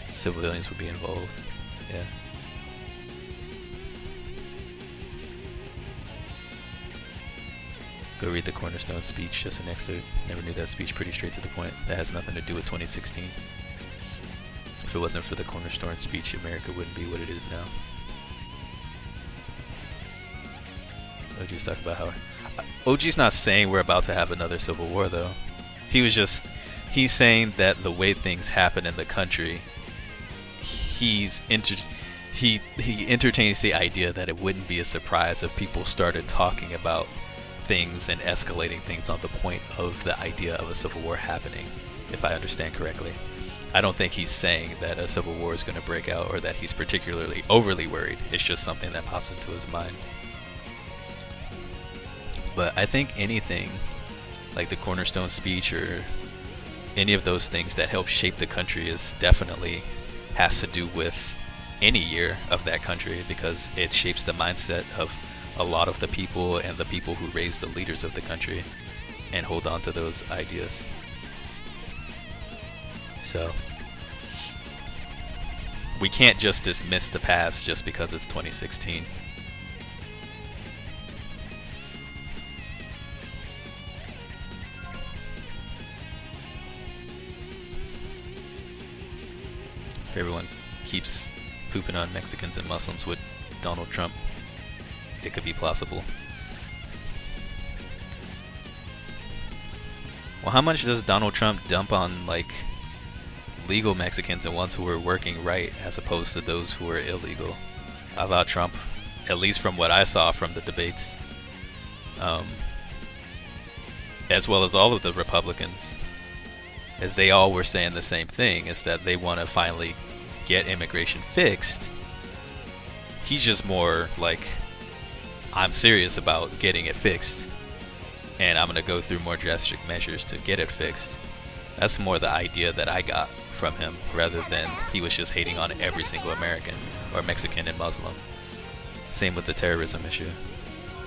Civilians would be involved. Yeah. Go read the Cornerstone speech, just an excerpt. Never knew that speech, pretty straight to the point. That has nothing to do with 2016. If it wasn't for the Cornerstone speech, America wouldn't be what it is now. OG's talking about how... OG's not saying we're about to have another civil war, though. He's saying that the way things happen in the country, he entertains the idea that it wouldn't be a surprise if people started talking about things and escalating things on the point of the idea of a civil war happening, if I understand correctly. I don't think he's saying that a civil war is going to break out or that he's particularly overly worried. It's just something that pops into his mind. But I think anything like the Cornerstone speech or any of those things that help shape the country is definitely has to do with any year of that country, because it shapes the mindset of a lot of the people and the people who raise the leaders of the country and hold on to those ideas. So we can't just dismiss the past just because it's 2016. If everyone keeps pooping on Mexicans and Muslims with Donald Trump, it could be plausible. Well, how much does Donald Trump dump on, like, legal Mexicans and ones who are working right as opposed to those who are illegal? I thought Trump, at least from what I saw from the debates, as well as all of the Republicans, as they all were saying the same thing, is that they want to finally get immigration fixed. He's just more like, I'm serious about getting it fixed, and I'm going to go through more drastic measures to get it fixed. That's more the idea that I got from him, rather than he was just hating on every single American or Mexican and Muslim. Same with the terrorism issue.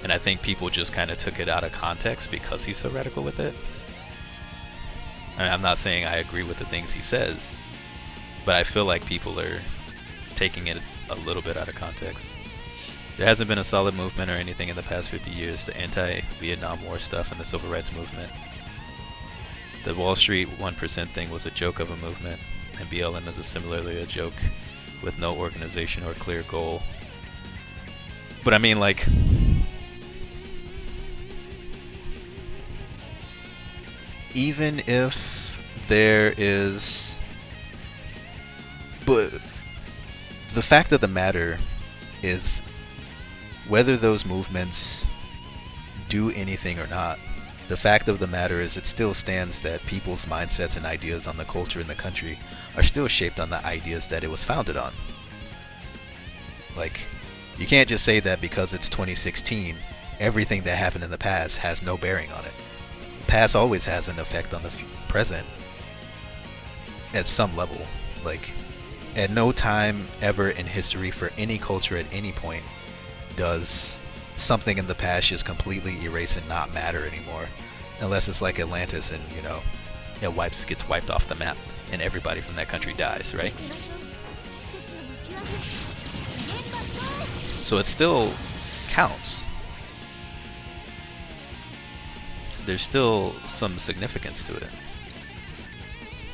And I think people just kind of took it out of context because he's so radical with it. And I'm not saying I agree with the things he says, but I feel like people are taking it a little bit out of context. There hasn't been a solid movement or anything in the past 50 years. The anti-Vietnam War stuff and the Civil Rights Movement. The Wall Street 1% thing was a joke of a movement, and BLM is similarly a joke with no organization or clear goal. But I mean, like, even if there is... But the fact of the matter is, whether those movements do anything or not, the fact of the matter is it still stands that people's mindsets and ideas on the culture in the country are still shaped on the ideas that it was founded on. Like, you can't just say that because it's 2016, everything that happened in the past has no bearing on it. The past always has an effect on the present at some level. Like, at no time ever in history for any culture at any point does something in the past just completely erase and not matter anymore, unless it's like Atlantis and, you know, it gets wiped off the map and everybody from that country dies, right? So it still counts. There's still some significance to it.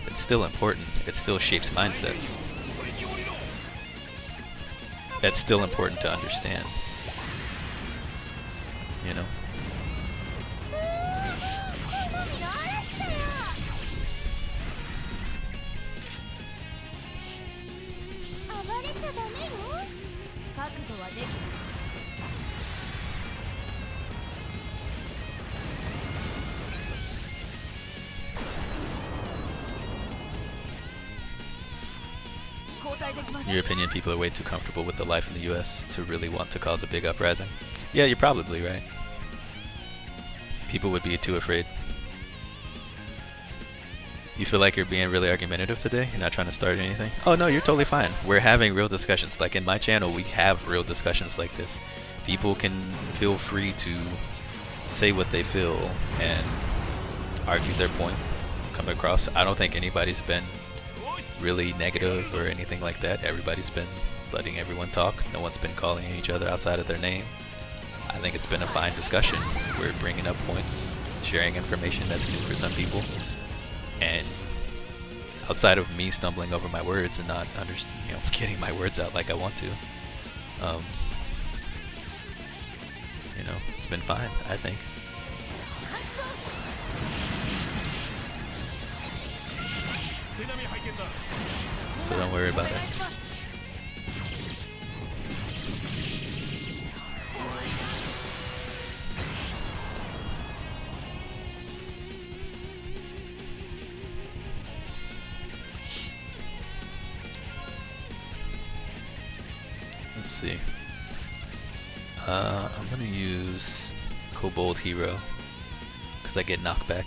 It's still important. It still shapes mindsets. It's still important to understand. You know? Your opinion, people are way too comfortable with the life in the US to really want to cause a big uprising. Yeah, you're probably right. People would be too afraid. You feel like you're being really argumentative today? You're not trying to start anything? Oh no, you're totally fine. We're having real discussions. Like in my channel, we have real discussions like this. People can feel free to say what they feel and argue their point, come across. I don't think anybody's been really negative or anything like that. Everybody's been letting everyone talk. No one's been calling each other outside of their name. I think it's been a fine discussion. We're bringing up points, sharing information that's new for some people, and outside of me stumbling over my words and not getting my words out like I want to, it's been fine, I think. So don't worry about it. Let's see. I'm gonna use Kobold Hero because I get knockback.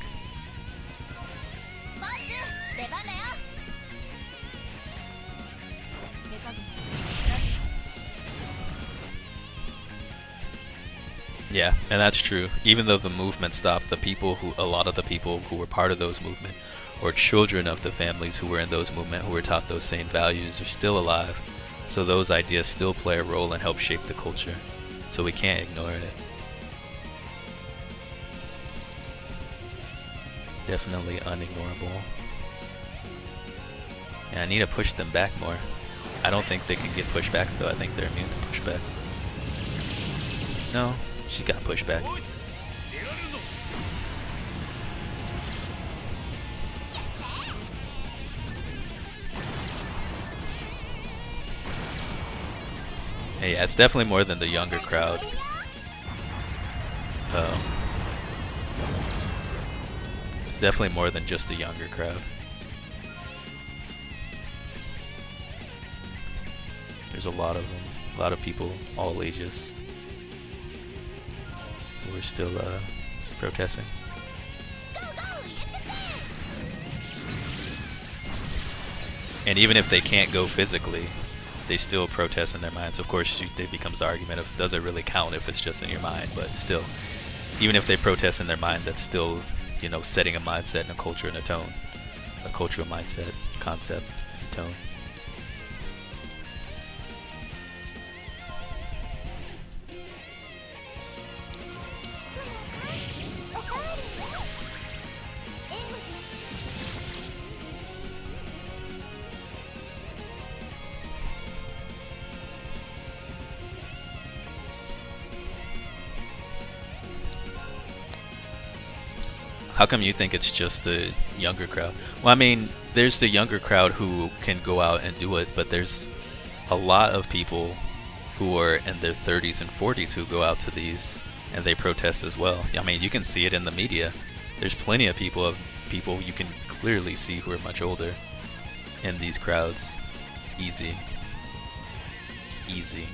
Yeah, and that's true. Even though the movement stopped, a lot of the people who were part of those movement, or children of the families who were in those movement, who were taught those same values, are still alive. So those ideas still play a role and help shape the culture. So we can't ignore it. Definitely unignorable. And I need to push them back more. I don't think they can get pushed back though. I think they're immune to pushback. No. She got pushed back. Hey, yeah, it's definitely more than the younger crowd. It's definitely more than just the younger crowd. There's a lot of them, a lot of people, all ages. We're still protesting. And even if they can't go physically, they still protest in their minds. Of course, it becomes the argument of, does it really count if it's just in your mind? But still, even if they protest in their mind, that's still, setting a mindset and a culture and a tone. A cultural mindset, concept, and tone. How come you think it's just the younger crowd? Well, I mean, there's the younger crowd who can go out and do it, but there's a lot of people who are in their 30s and 40s who go out to these and they protest as well. I mean, you can see it in the media. There's plenty of people you can clearly see who are much older in these crowds. Easy. Easy.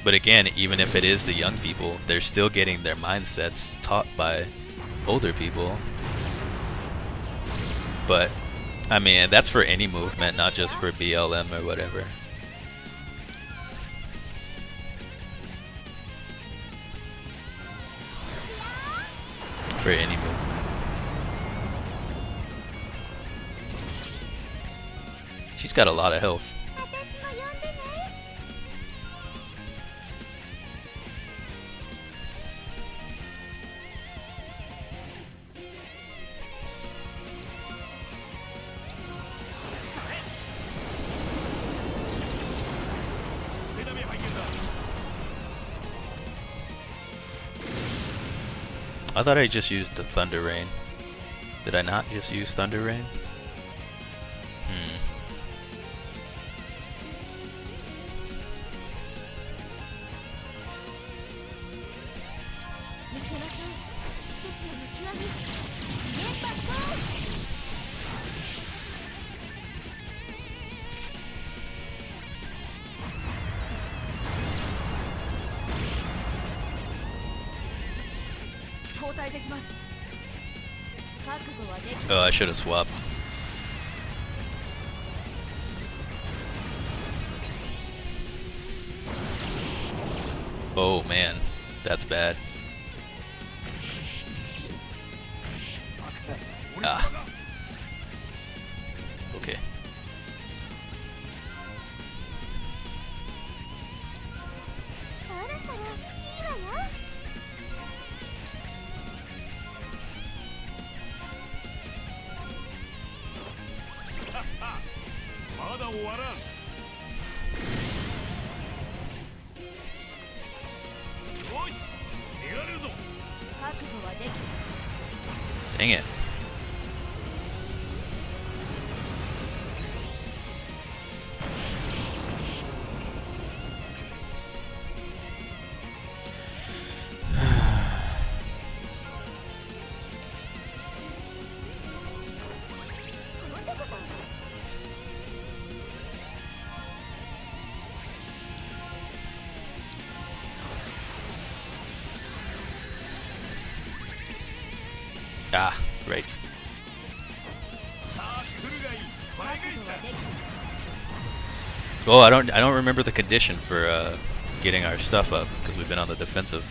But again, even if it is the young people, they're still getting their mindsets taught by older people. But, I mean, that's for any movement, not just for BLM or whatever. For any movement. She's got a lot of health. I thought I just used the Thunder Rain. Did I not just use Thunder Rain? Oh, I should have swapped. Oh man, that's bad. Ah. Okay. Dang it. Ah, right. Oh, I don't remember the condition for getting our stuff up because we've been on the defensive.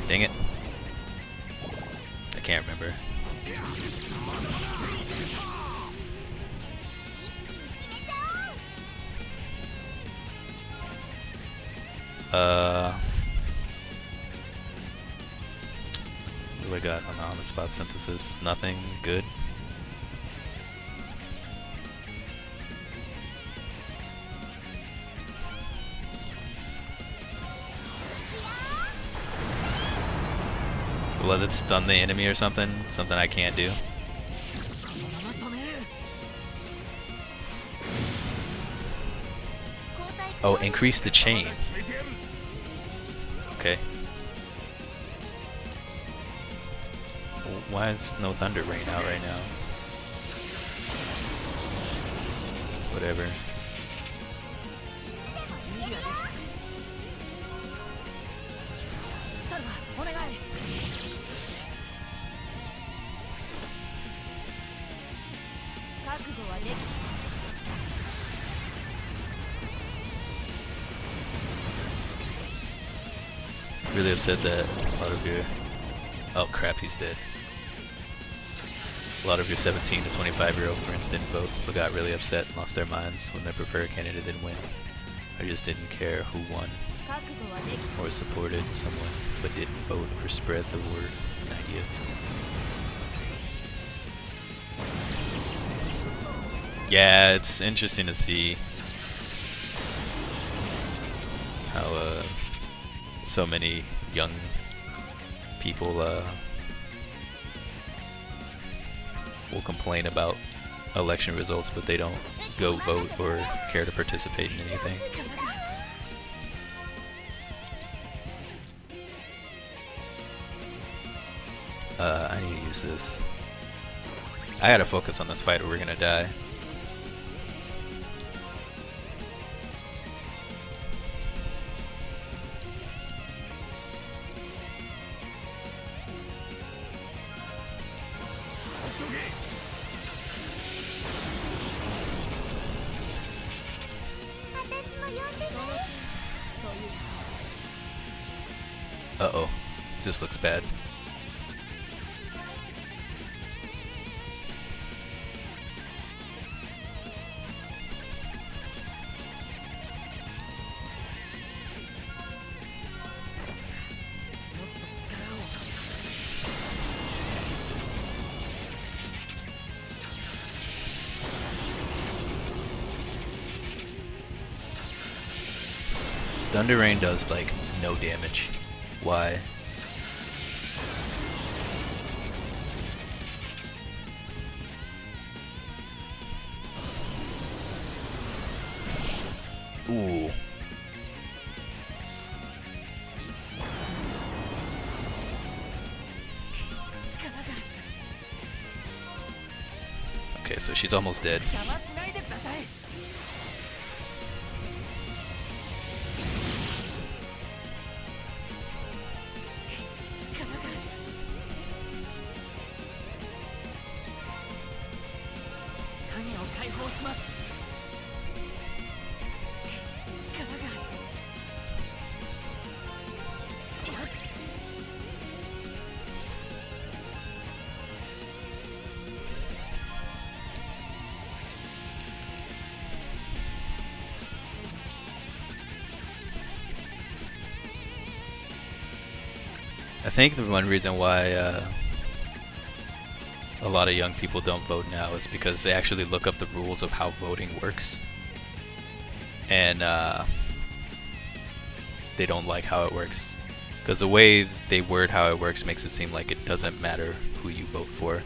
Dang it. I can't remember. What do I got on the spot synthesis? Nothing good. Will it stun the enemy or something? Something I can't do. Oh, increase the chain. Okay. Why is no Thunder Rain out right now? Whatever. Really upset that a lot of your... Oh crap, he's dead. A lot of your 17 to 25-year-old friends didn't vote, but got really upset and lost their minds when their preferred candidate didn't win. I just didn't care who won or supported someone, but didn't vote or spread the word and ideas. Yeah, it's interesting to see how so many young people will complain about election results, but they don't go vote or care to participate in anything. I need to use this. I gotta focus on this fight or we're gonna die. Uh-oh. This looks bad. Thunder Rain does like no damage. Why? Ooh. Okay, so she's almost dead. I think the one reason why a lot of young people don't vote now is because they actually look up the rules of how voting works, and they don't like how it works, because the way they word how it works makes it seem like it doesn't matter who you vote for.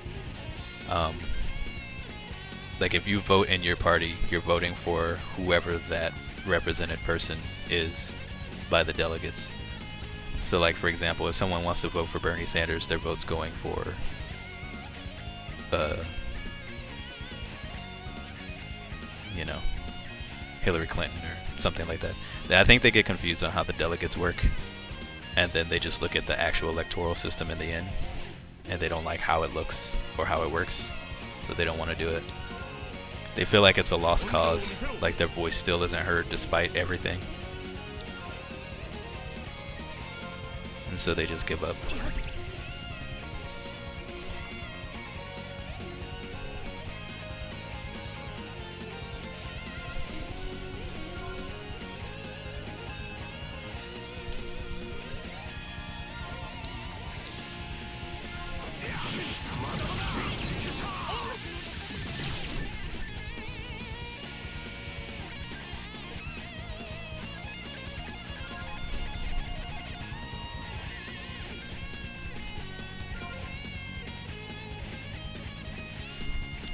Like if you vote in your party, you're voting for whoever that represented person is by the delegates. So like for example, if someone wants to vote for Bernie Sanders, their vote's going for you know, Hillary Clinton or something like that. I think they get confused on how the delegates work, and then they just look at the actual electoral system in the end, and they don't like how it looks or how it works, so they don't want to do it. They feel like it's a lost cause, like their voice still isn't heard despite everything. And so they just give up.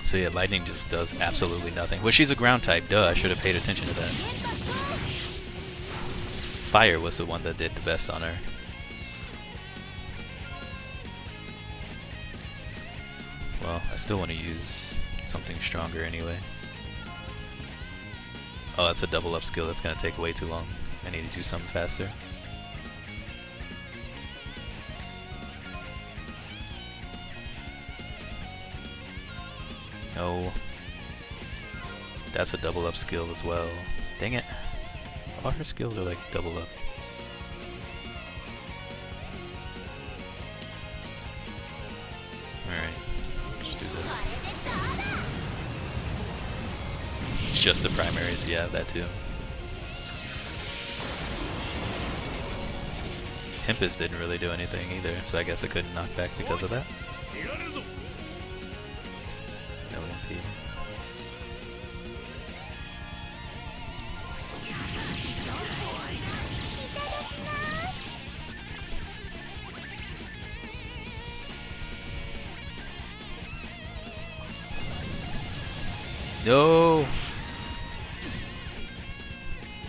So yeah, lightning just does absolutely nothing. Well, she's a ground type, duh, I should have paid attention to that. Fire was the one that did the best on her. Well, I still want to use something stronger anyway. Oh, that's a double up skill, that's gonna take way too long. I need to do something faster. No. That's a double up skill as well. Dang it. All her skills are like double up. Alright. Let's do this. It's just the primaries, yeah, that too. Tempest didn't really do anything either, so I guess I couldn't knock back because of that. No MP. No!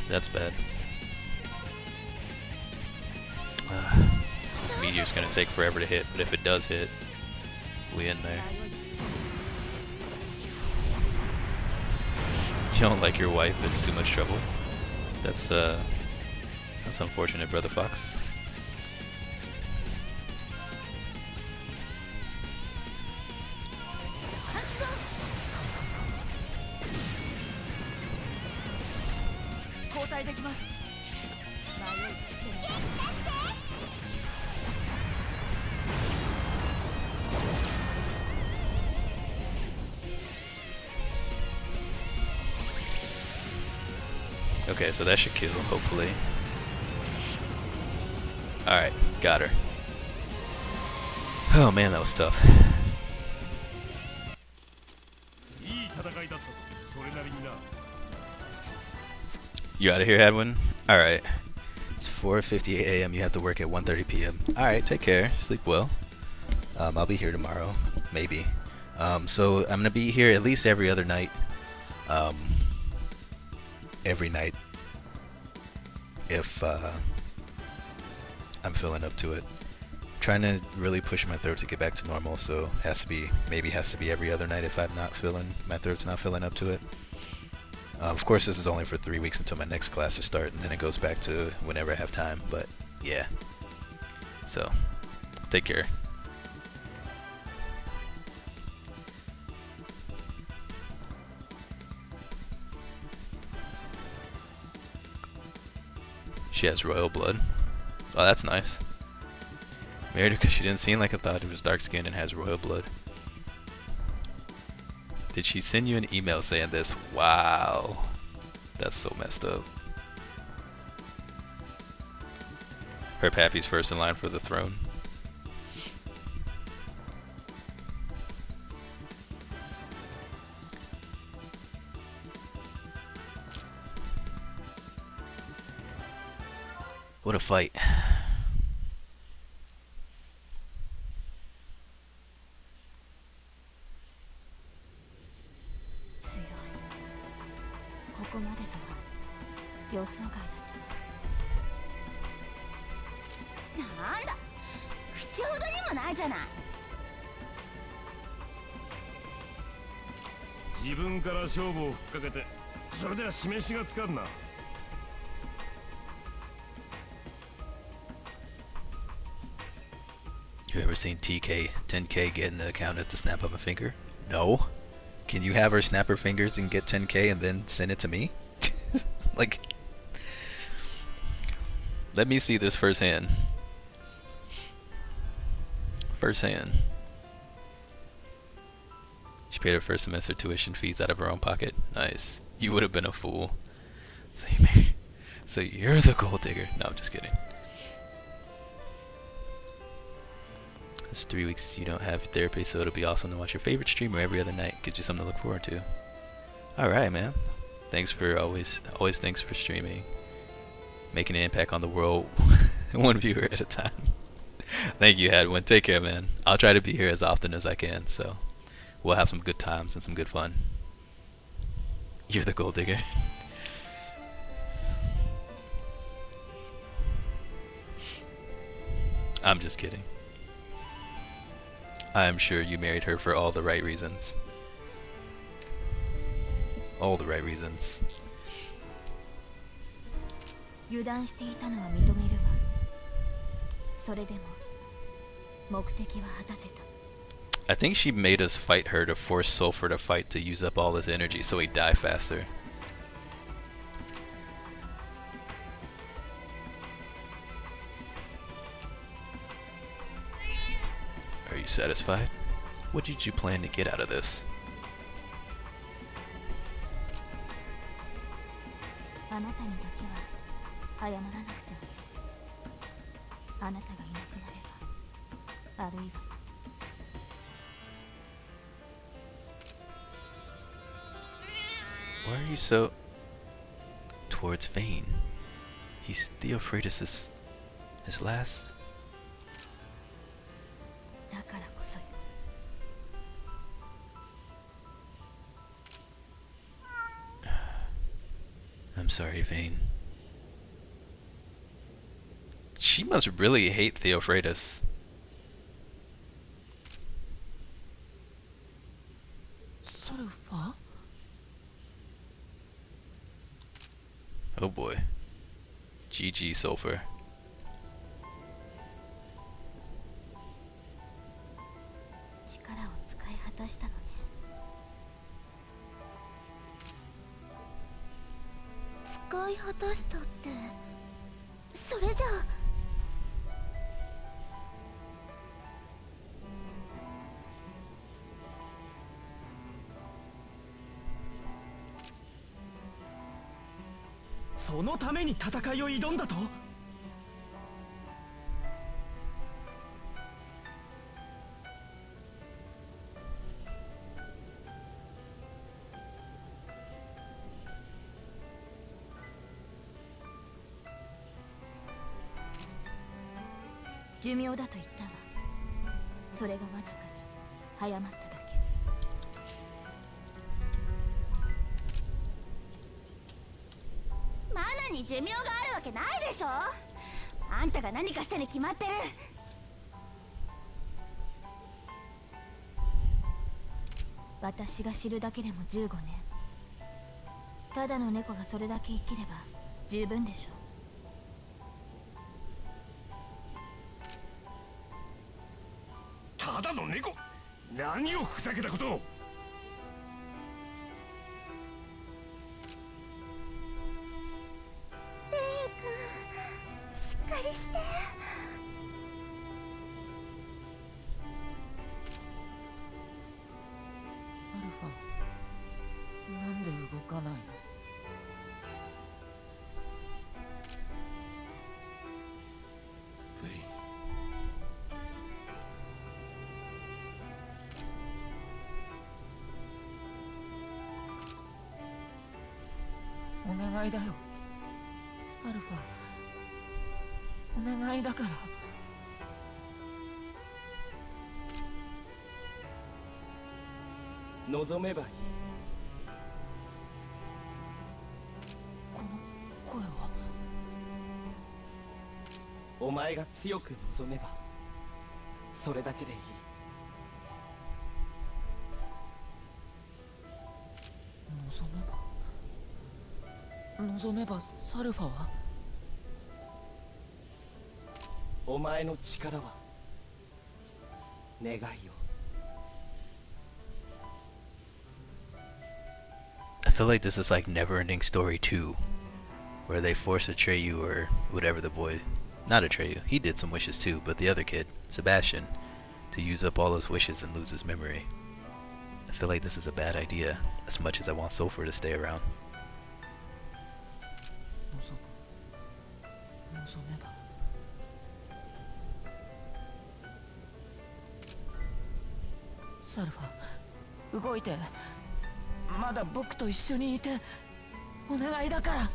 That's bad. This meteor's gonna take forever to hit, but if it does hit, we in there. You don't like your wife, it's too much trouble. That's unfortunate, Brother Fox. Okay, so that should kill, hopefully. Alright, got her. Oh man, that was tough. いい戦いだったとそれなりにな You out of here, Hadwin? Alright. It's 4:58 a.m. You have to work at 1:30 p.m. Alright, take care. Sleep well. I'll be here tomorrow. Maybe. So I'm gonna be here at least every other night. Every night. If I'm feeling up to it. Trying to really push my throat to get back to normal, so maybe has to be every other night if my throat's not feeling up to it. Of course, this is only for 3 weeks until my next classes start, and then it goes back to whenever I have time, but yeah. So, take care. She has royal blood. Oh, that's nice. Married her because she didn't seem like I thought. It was dark skinned and has royal blood. Did she send you an email saying this? Wow. That's so messed up. Her pappy's first in line for the throne. What a fight. You ever seen TK 10K get in the account at the snap of a finger? No. Can you have her snap her fingers and get 10K and then send it to me? Like, let me see this firsthand. Firsthand. She paid her first semester tuition fees out of her own pocket. Nice. You would have been a fool. So you're the gold digger. No, I'm just kidding. It's 3 weeks you don't have therapy, so it'll be awesome to watch your favorite streamer every other night. Gives you something to look forward to. Alright, man. Thanks for always thanks for streaming. Making an impact on the world one viewer at a time. Thank you, Hadwin. Take care, man. I'll try to be here as often as I can, so we'll have some good times and some good fun. You're the gold digger. I'm just kidding. I'm sure you married her for all the right reasons. All the right reasons. I think she made us fight her to force Sulfur to fight to use up all his energy so he'd die faster. Are you satisfied? What did you plan to get out of this? Why are you so towards Vayne? He's Theophratus' his last. I'm sorry, Vane. She must really hate Theophratus. Sulfur? Oh boy. GG Sulfur. 力を使い果たしたのね。使い果たしたって、それじゃあそのために戦いを挑んだと。寿命だと言ったわ。それがわずかに早まっただけ。マナに寿命があるわけないでしょ。あんたが何かしたに決まってる。私が知るだけでも15年。ただの猫がそれだけ生きれば十分でしょう。ただの猫。何をふざけたことを。しっかりして。アルファ、なんで動かないの？フェイン、お願いだよ。アルファ、お願いだから。望めばいい。この声は。お前が強く望めばそれだけでいい。望めばサルファは。お前の力は願いを。I feel like this is like Never-Ending Story 2, where they force Atreyu or whatever the boy, not Atreyu, he did some wishes too, but the other kid, Sebastian, to use up all his wishes and lose his memory. I feel like this is a bad idea, as much as I want Sulfur to stay around. 望めば。サルファ、動いて。まだ僕と一緒にいて。お願いだから。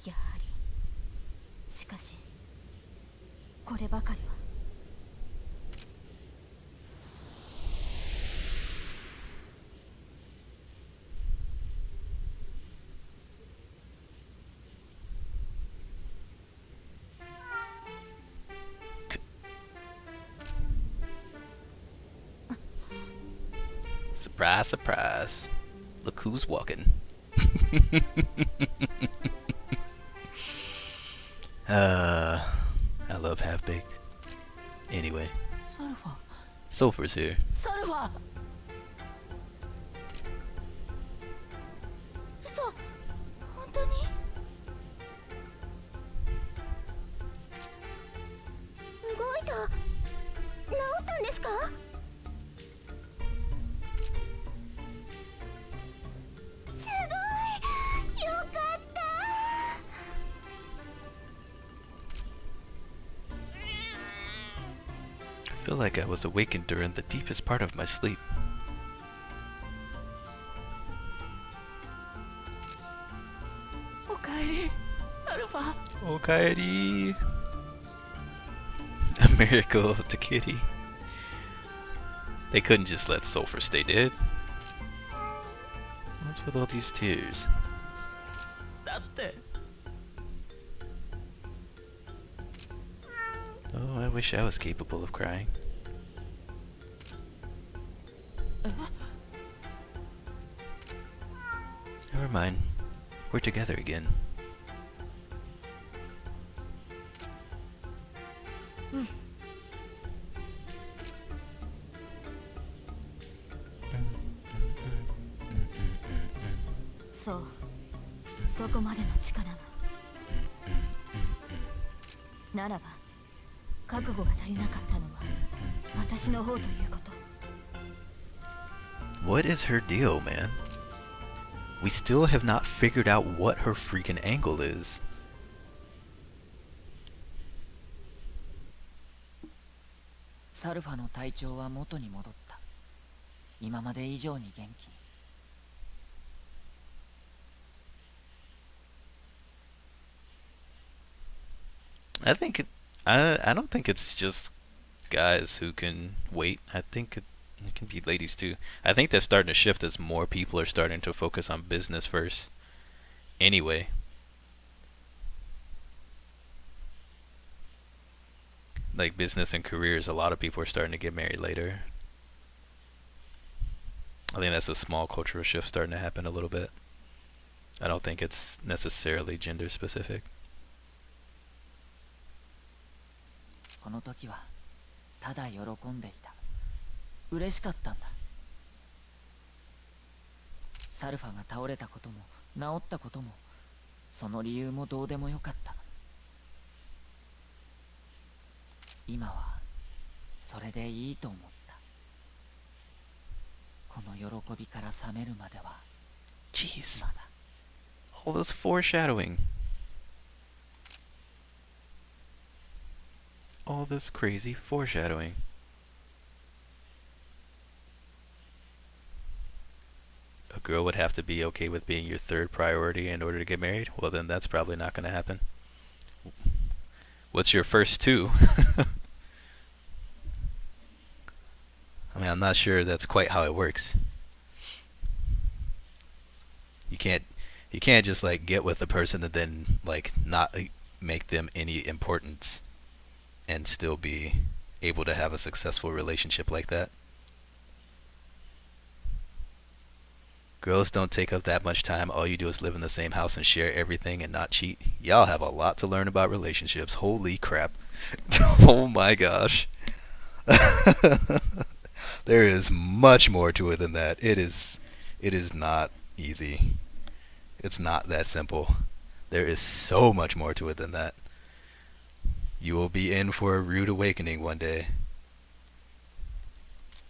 やはり。しかしこればかりは。Surprise, surprise. Look who's walking. I love Half-Baked. Anyway, サルファ、 Sulfur's here. サルファ。嘘、本当に？動いた。治ったんですか？すごい、よかった。I feel like I was awakened during the deepest part of my sleep. Okaeri. A miracle to Kitty. They couldn't just let Sulfur stay dead. What's with all these tears? だって Oh, I wish I was capable of crying. Never mind. We're together again.そうそこまでの力がならば覚悟が足りなかったのは私の方ということ。 What is her deal, man? We still have not figured out what her freaking angle is. サルファの体調は元に戻った。今まで以上に元気に。 I don't think it's just guys who can wait. I think it can be ladies too. I think that's starting to shift as more people are starting to focus on business first. Anyway. Like business and careers, a lot of people are starting to get married later. I think that's a small cultural shift starting to happen a little bit. I don't think it's necessarily gender specific. この時はただ喜んでいた。嬉しかったんだ。サルファが倒れたことも治ったこともその理由もどうでもよかった。今はそれでいいと思った。この喜びから覚めるまでは Jeez. まだ。 All this foreshadowing. All this crazy foreshadowing. A girl would have to be okay with being your third priority in order to get married? Well, then that's probably not going to happen. What's your first two? I mean, I'm not sure that's quite how it works. You can't just like get with a person and then like not make them any importance and still be able to have a successful relationship like that. Girls don't take up that much time. All you do is live in the same house and share everything and not cheat. Y'all have a lot to learn about relationships. Holy crap. Oh my gosh. There is much more to it than that. It is not easy. It's not that simple. There is so much more to it than that. You will be in for a rude awakening one day.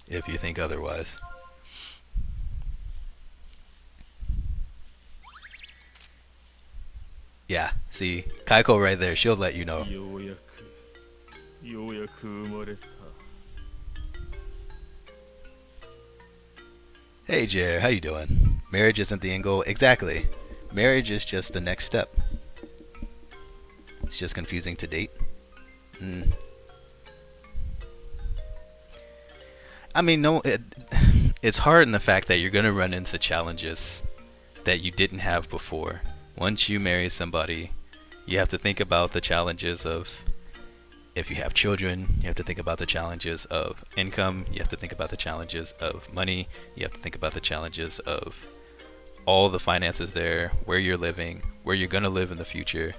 If you think otherwise. Yeah, see, Kaiko right there, she'll let you know. ようやく生まれた。 Hey Jer, how you doing? Marriage isn't the end goal. Exactly. Marriage is just the next step. It's just confusing to date. I mean, no, it's hard in the fact that you're going to run into challenges that you didn't have before. Once you marry somebody, you have to think about the challenges of, if you have children, you have to think about the challenges of income, you have to think about the challenges of money, you have to think about the challenges of all the finances there, where you're living, where you're going to live in the future,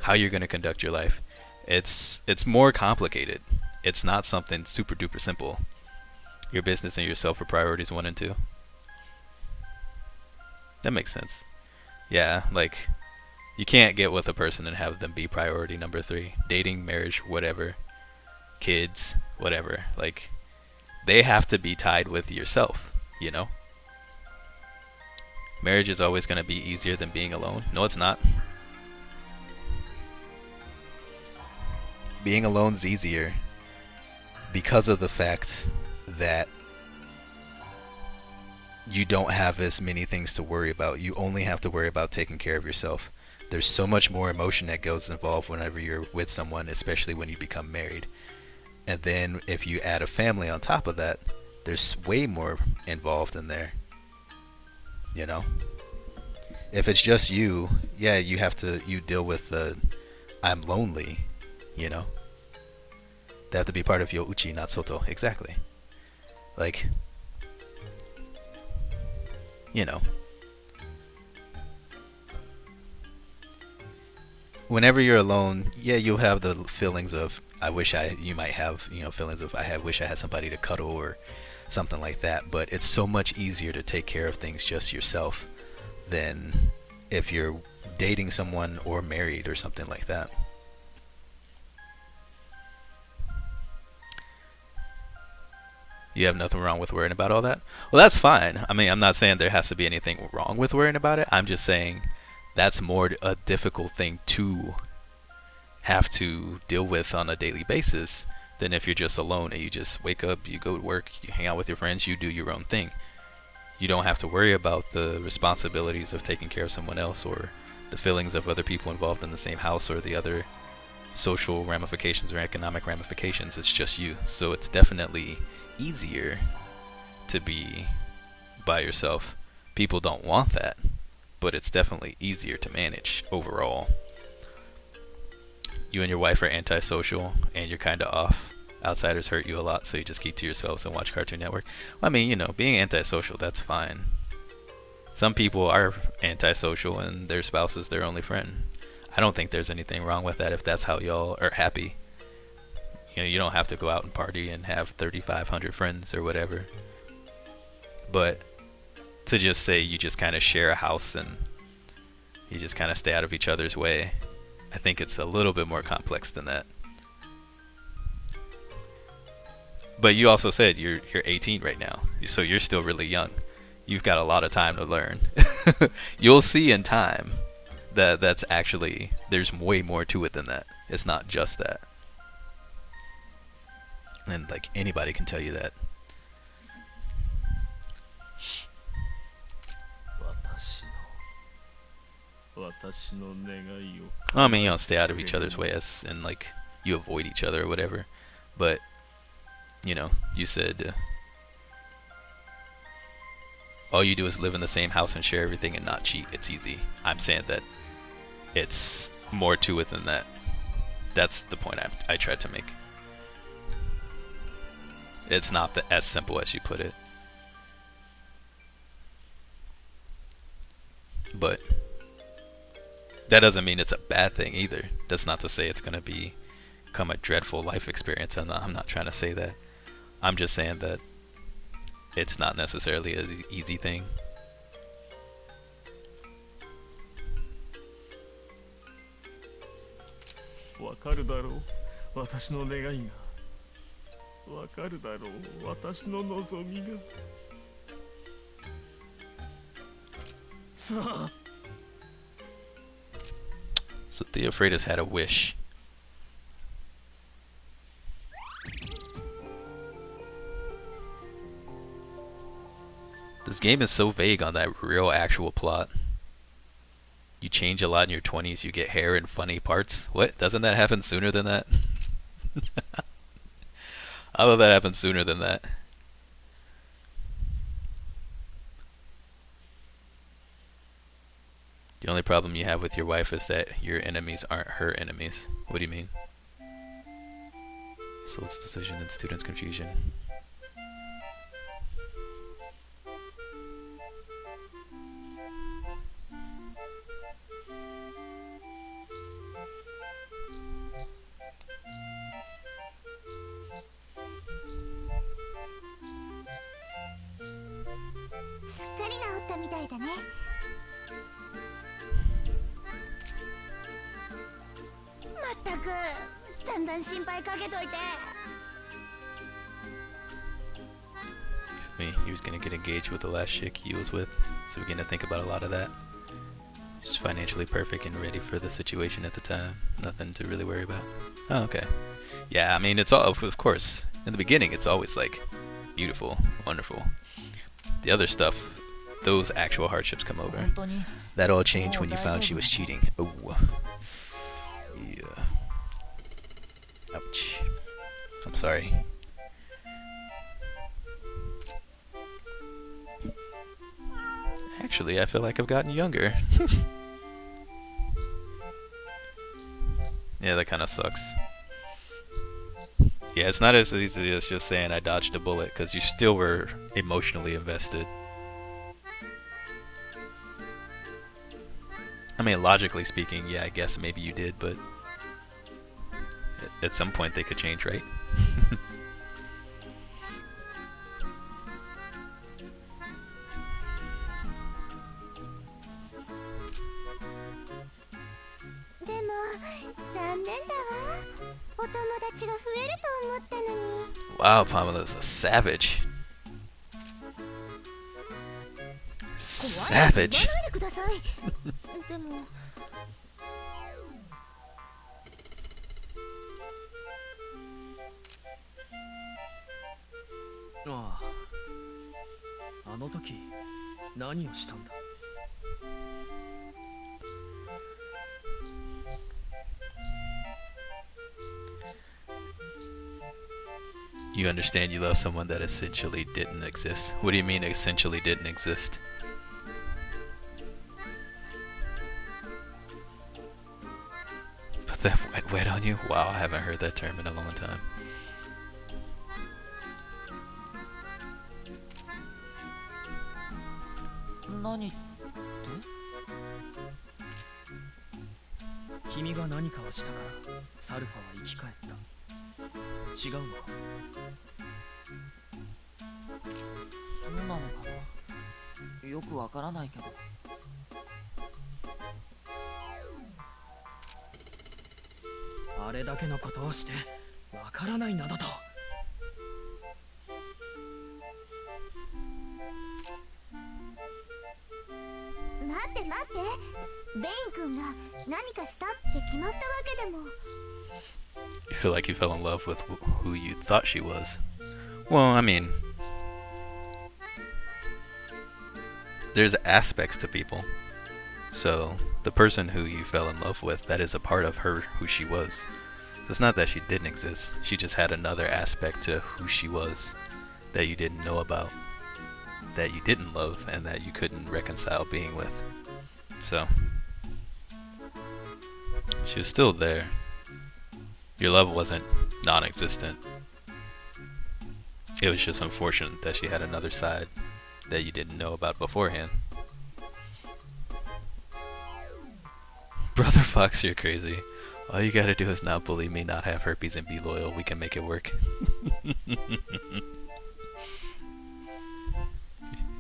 how you're going to conduct your life. It's more complicated. It's not something super duper simple. Your business and yourself are priorities 1 and 2. That makes sense. Yeah, like, you can't get with a person and have them be priority number 3. Dating, marriage, whatever, kids, whatever. Like, they have to be tied with yourself, you know? Marriage is always going to be easier than being alone. No, it's not. Being alone's easier because of the fact that you don't have as many things to worry about. You only have to worry about taking care of yourself. there's so much more emotion that goes involved whenever you're with someone, especially when you become married. And then if you add a family on top of that, there's way more involved in there. You know? If it's just you, yeah, you deal with the I'm lonely, you know? They have to be part of your uchi, not soto. Exactly. Like, you know. Whenever you're alone, yeah, you'll have the feelings of you might have, feelings of wish I had somebody to cuddle or something like that, but it's so much easier to take care of things just yourself than if you're dating someone or married or something like that. You have nothing wrong with worrying about all that? Well, that's fine. I mean, I'm not saying there has to be anything wrong with worrying about it. I'm just saying that's more a difficult thing to have to deal with on a daily basis than if you're just alone and you just wake up, you go to work, you hang out with your friends, you do your own thing. You don't have to worry about the responsibilities of taking care of someone else or the feelings of other people involved in the same house or the other social ramifications or economic ramifications. It's just you. So it's definitely easier to be by yourself. People don't want that, but it's definitely easier to manage overall. You and your wife are antisocial and you're kind of off. Outsiders hurt you a lot, so you just keep to yourselves and watch Cartoon Network. Well, I mean, being antisocial, that's fine. Some people are antisocial and their spouse is their only friend. I don't think there's anything wrong with that if that's how y'all are happy. You don't have to go out and party and have 3,500 friends or whatever. But to just say you just kind of share a house and you just kind of stay out of each other's way, I think it's a little bit more complex than that. But you also said you're 18 right now, so you're still really young. You've got a lot of time to learn. You'll see in time that there's way more to it than that. It's not just that. And like anybody can tell you that. I mean, you don't stay out of each other's way and like you avoid each other or whatever. But you said all you do is live in the same house and share everything and not cheat. It's easy. I'm saying that it's more to it than that. That's the point I tried to make. It's not as simple as you put it. But that doesn't mean it's a bad thing either. That's not to say it's going to become a dreadful life experience. I'm not trying to say that. I'm just saying that it's not necessarily an easy thing. So Theophratus had a wish. This game is so vague on that real actual plot. You change a lot in your 20s, you get hair and funny parts. What? Doesn't that happen sooner than that? I thought that happened sooner than that. The only problem you have with your wife is that your enemies aren't her enemies. What do you mean? Isolde's decision and students' confusion. He was gonna get engaged with the last chick he was with, so we're gonna think about a lot of that. He's financially perfect and ready for the situation at the time. Nothing to really worry about. Oh, okay. Yeah, I mean, it's all, of course, in the beginning it's always like beautiful, wonderful. The other stuff those actual hardships come over. 本当に That all changed when you found she was cheating. Oh. Yeah. Ouch. I'm sorry. Actually, I feel like I've gotten younger. Yeah, that kind of sucks. Yeah, it's not as easy as just saying I dodged a bullet, because you still were emotionally invested. I mean, logically speaking, yeah, I guess maybe you did, but at some point they could change, right? でも残念だわ。お友達が増えると思ったのに。 Wow, Pamela's a savage. 怖いって言 Savage. わないでください。でも。ああ、あの時何をしたんだ。 You understand you love someone that essentially didn't exist. What do you mean essentially didn't exist? Put that wet on you? Wow, I haven't heard that term in a long time. 何って？君が何かをしたからサルファは生き返った。違うのか？ そうなのかな、よくわからないけど。あれだけのことをしてわからないなどと。待って待って、ベイン君が何かしたって決まったわけでも。 You feel like you fell in love with who you thought she was. Well, I mean, there's aspects to people. So the person who you fell in love with, that is a part of her, who she was. So it's not that she didn't exist. She just had another aspect to who she was that you didn't know about, that you didn't love, and that you couldn't reconcile being with. So she was still there. Your love wasn't non-existent. It was just unfortunate that she had another side that you didn't know about beforehand. Brother Fox, you're crazy. All you gotta do is not bully me, not have herpes, and be loyal. We can make it work.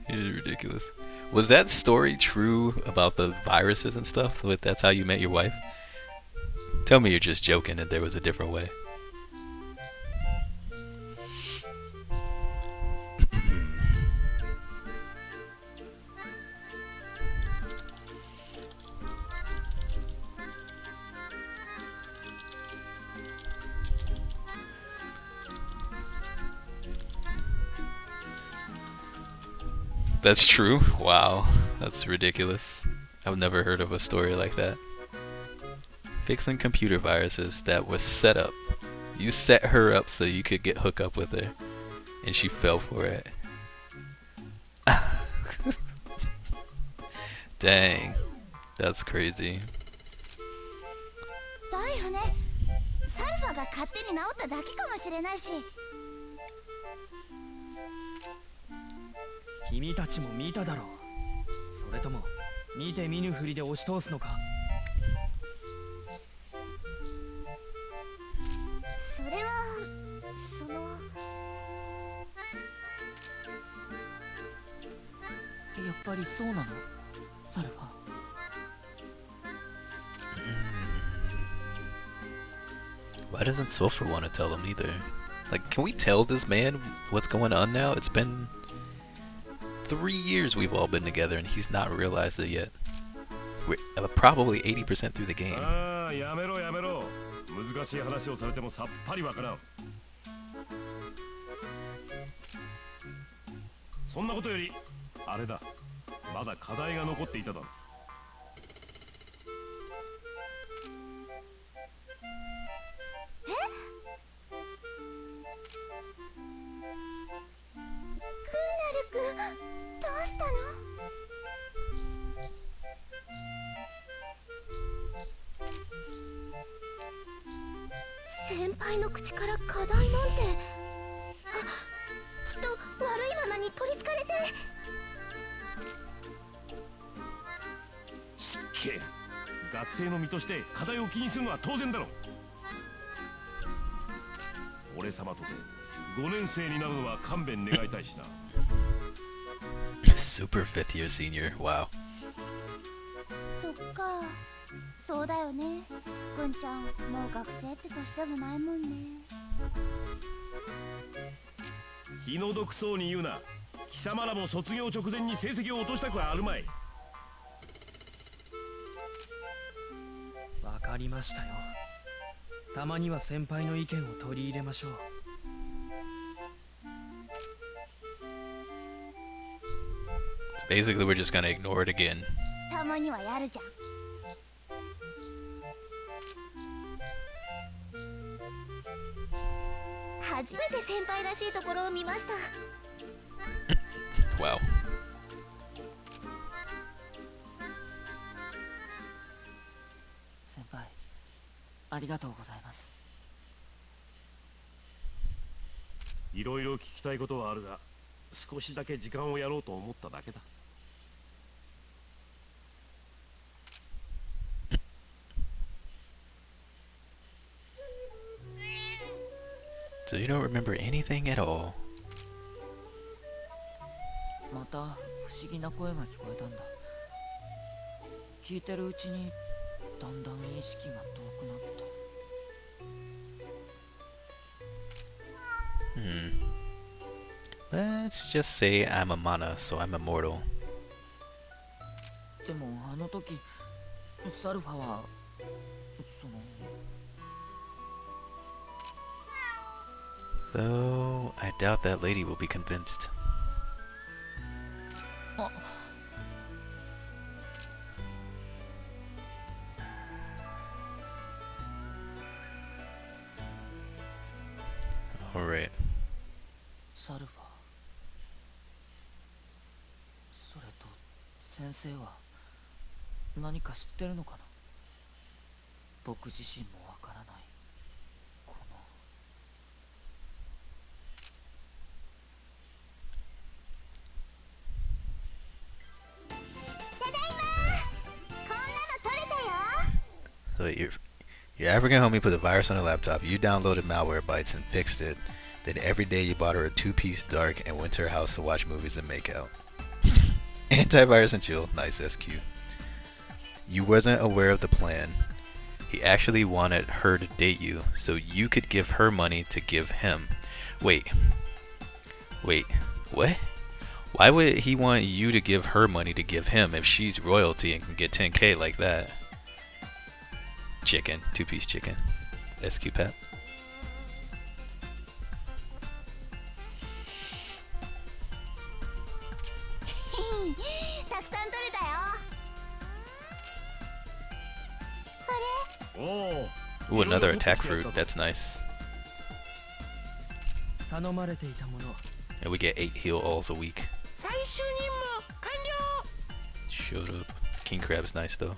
You're ridiculous. Was that story true about the viruses and stuff? That's how you met your wife? Tell me you're just joking and there was a different way. That's true? Wow, that's ridiculous. I've never heard of a story like that. Fixing computer viruses that was set up. You set her up so you could get hook up with her, and she fell for it. Dang, that's crazy. だよね。サルファが勝手に治っただけかもしれないし。君たちも見ただろう。それとも見て見ぬふりで押し通すのか。それはその。やっぱりそうなの？サルファ。 Why doesn't Sulfur want to tell him either? Like, can we tell this man what's going on now? It's been 3 years we've all been together and he's not realized it yet. We're probably 80% through the game. ああ、やめろやめろ。難しい話をされてもさっぱりわからん。そんなことよりあれだ。まだ課題が残っていただろう。くんどうしたの？先輩の口から課題なんて、きっと悪いままに取りつかれて。失敬。学生の身として課題を気にするのは当然だろう。俺様とて5年生になるのは勘弁願いたいしな。Super fifth year senior. Wow. そっか、そうだよね。くんちゃん、もう学生って年でもないもんね。気の毒そうに言うな。貴様らも卒業直前に成績を落としたくはあるまい。わかりましたよ。たまには先輩の意見を取り入れましょう。Basically, we're just gonna ignore it again. たまにはやるじゃん。初めて先輩らしいところを見ました。Wow. 先輩、ありがとうございます。いろいろ聞きたいことはあるが、少しだけ時間をやろうと思っただけだ。So you don't remember anything at all? また不思議な声が聞こえたんだ。聞いてるうちにだんだん意識が遠くなった。Let's just say I'm a mana, so I'm immortal. でもあの時サルファはその Though I doubt that lady will be convinced. あ Alright. サルファ、それと先生は何か知ってるのかな。僕自身もわからないこの。ただいま。こんなの取れたよ。 So your African homie put a virus on her laptop, you downloaded Malwarebytes and fixed it. Then every day you bought her a 2-piece dark and went to her house to watch movies and make out. Antivirus and chill. Nice SQ. You wasn't aware of the plan. He actually wanted her to date you so you could give her money to give him. Wait, what? Why would he want you to give her money to give him if she's royalty and can get 10k like that? Chicken. 2-piece chicken. SQ Pep. たくさん取れたよ。おお。 Ooh, another attack fruit. That's nice. 頼まれていたもの。 And we get 8 heal alls a week. 最終任務完了。 Showed up. King Crab's nice though.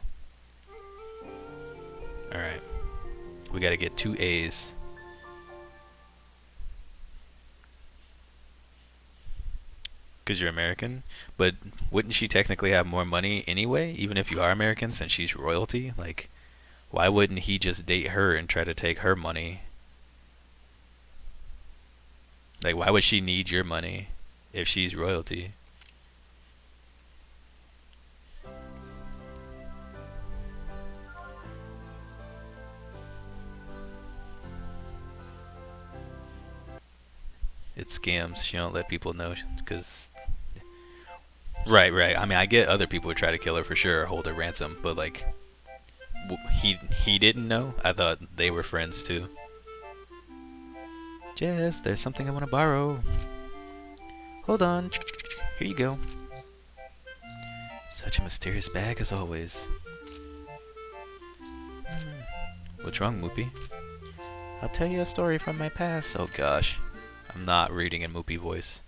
Alright. We gotta get 2 A's. Because you're American? But wouldn't she technically have more money anyway, even if you are American, since she's royalty? Like, why wouldn't he just date her and try to take her money? Like, why would she need your money if she's royalty? It scams. She don't let people know because... Right. I mean, I get other people who try to kill her for sure or hold her ransom, but like... He didn't know? I thought they were friends too. Jess, there's something I want to borrow. Hold on. Here you go. Such a mysterious bag as always. What's wrong, Moopy? I'll tell you a story from my past. Oh gosh. I'm not reading in Moopy voice.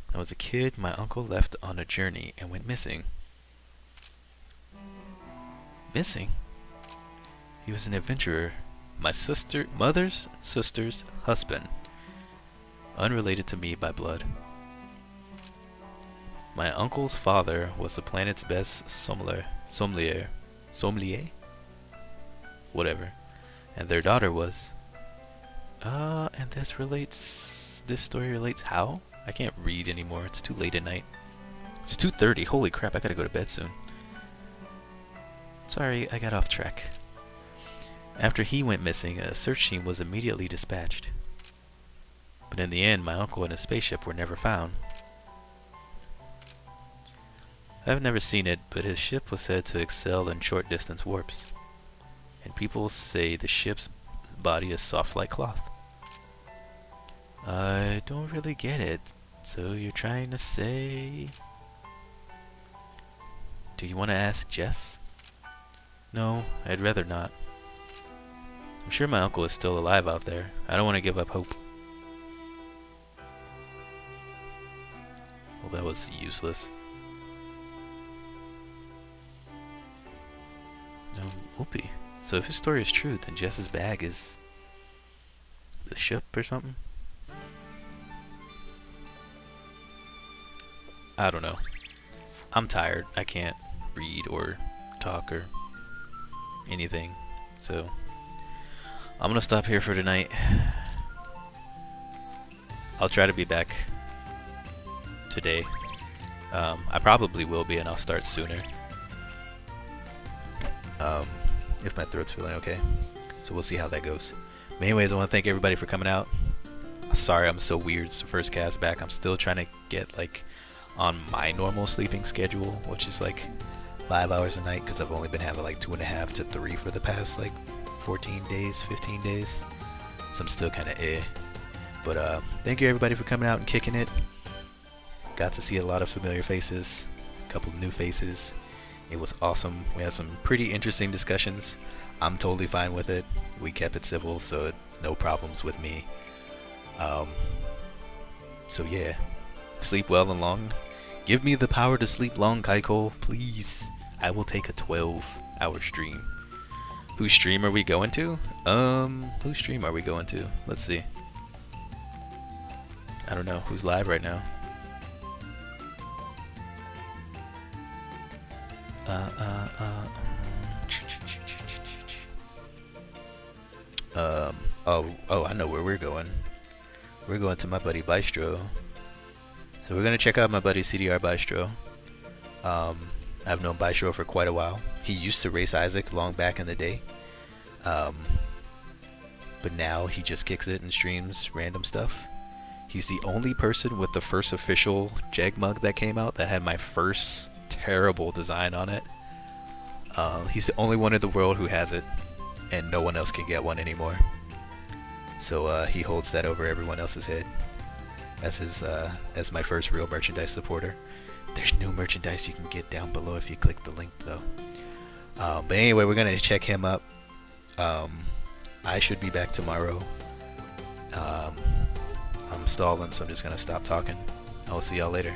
When I was a kid, my uncle left on a journey and went missing. Missing? He was an adventurer. My mother's sister's husband. Unrelated to me by blood. My uncle's father was the planet's best sommelier. Whatever. And their daughter was... and this story relates how? I can't read anymore, it's too late at night. It's 2:30, holy crap, I gotta go to bed soon. Sorry, I got off track. After he went missing, a search team was immediately dispatched. But in the end, my uncle and his spaceship were never found. I've never seen it, but his ship was said to excel in short-distance warps. And people say the ship's body is soft like cloth. I don't really get it. So you're trying to say... Do you want to ask Jess? No, I'd rather not. I'm sure my uncle is still alive out there. I don't want to give up hope. Well, that was useless. Whoopee. So if his story is true, then Jess's bag is the ship or something? I don't know. I'm tired. I can't read or talk or anything. So I'm gonna stop here for tonight. I'll try to be back today. I probably will be, and I'll start sooner. If my throat's feeling okay. So we'll see how that goes. But anyways, I want to thank everybody for coming out. Sorry I'm so weird. It's the first cast back. I'm still trying to get like on my normal sleeping schedule, which is like 5 hours a night, because I've only been having like 2.5 to 3 for the past like 14 days, 15 days. So I'm still kind of But thank you everybody for coming out and kicking it. Got to see a lot of familiar faces, a couple of new faces. It was awesome. We had some pretty interesting discussions. I'm totally fine with it. We kept it civil, so no problems with me. So yeah, sleep well and long. Give me the power to sleep long, Kaiko, please. I will take a 12-hour stream. Whose stream are we going to? Whose stream are we going to? Let's see. I don't know. Who's live right now? Oh, I know where we're going. We're going to my buddy Bystro. So we're gonna check out my buddy CDR Bystro. I've known Bystro for quite a while. He used to race Isaac long back in the day. But now he just kicks it and streams random stuff. He's the only person with the first official Jeggerd mug that came out that had my first terrible design on it. He's the only one in the world who has it, and no one else can get one anymore. So he holds that over everyone else's head as his as my first real merchandise supporter. There's new merchandise you can get down below if you click the link though. But anyway, we're gonna check him up. I should be back tomorrow. I'm stalling, so I'm just gonna stop talking. I'll see y'all later.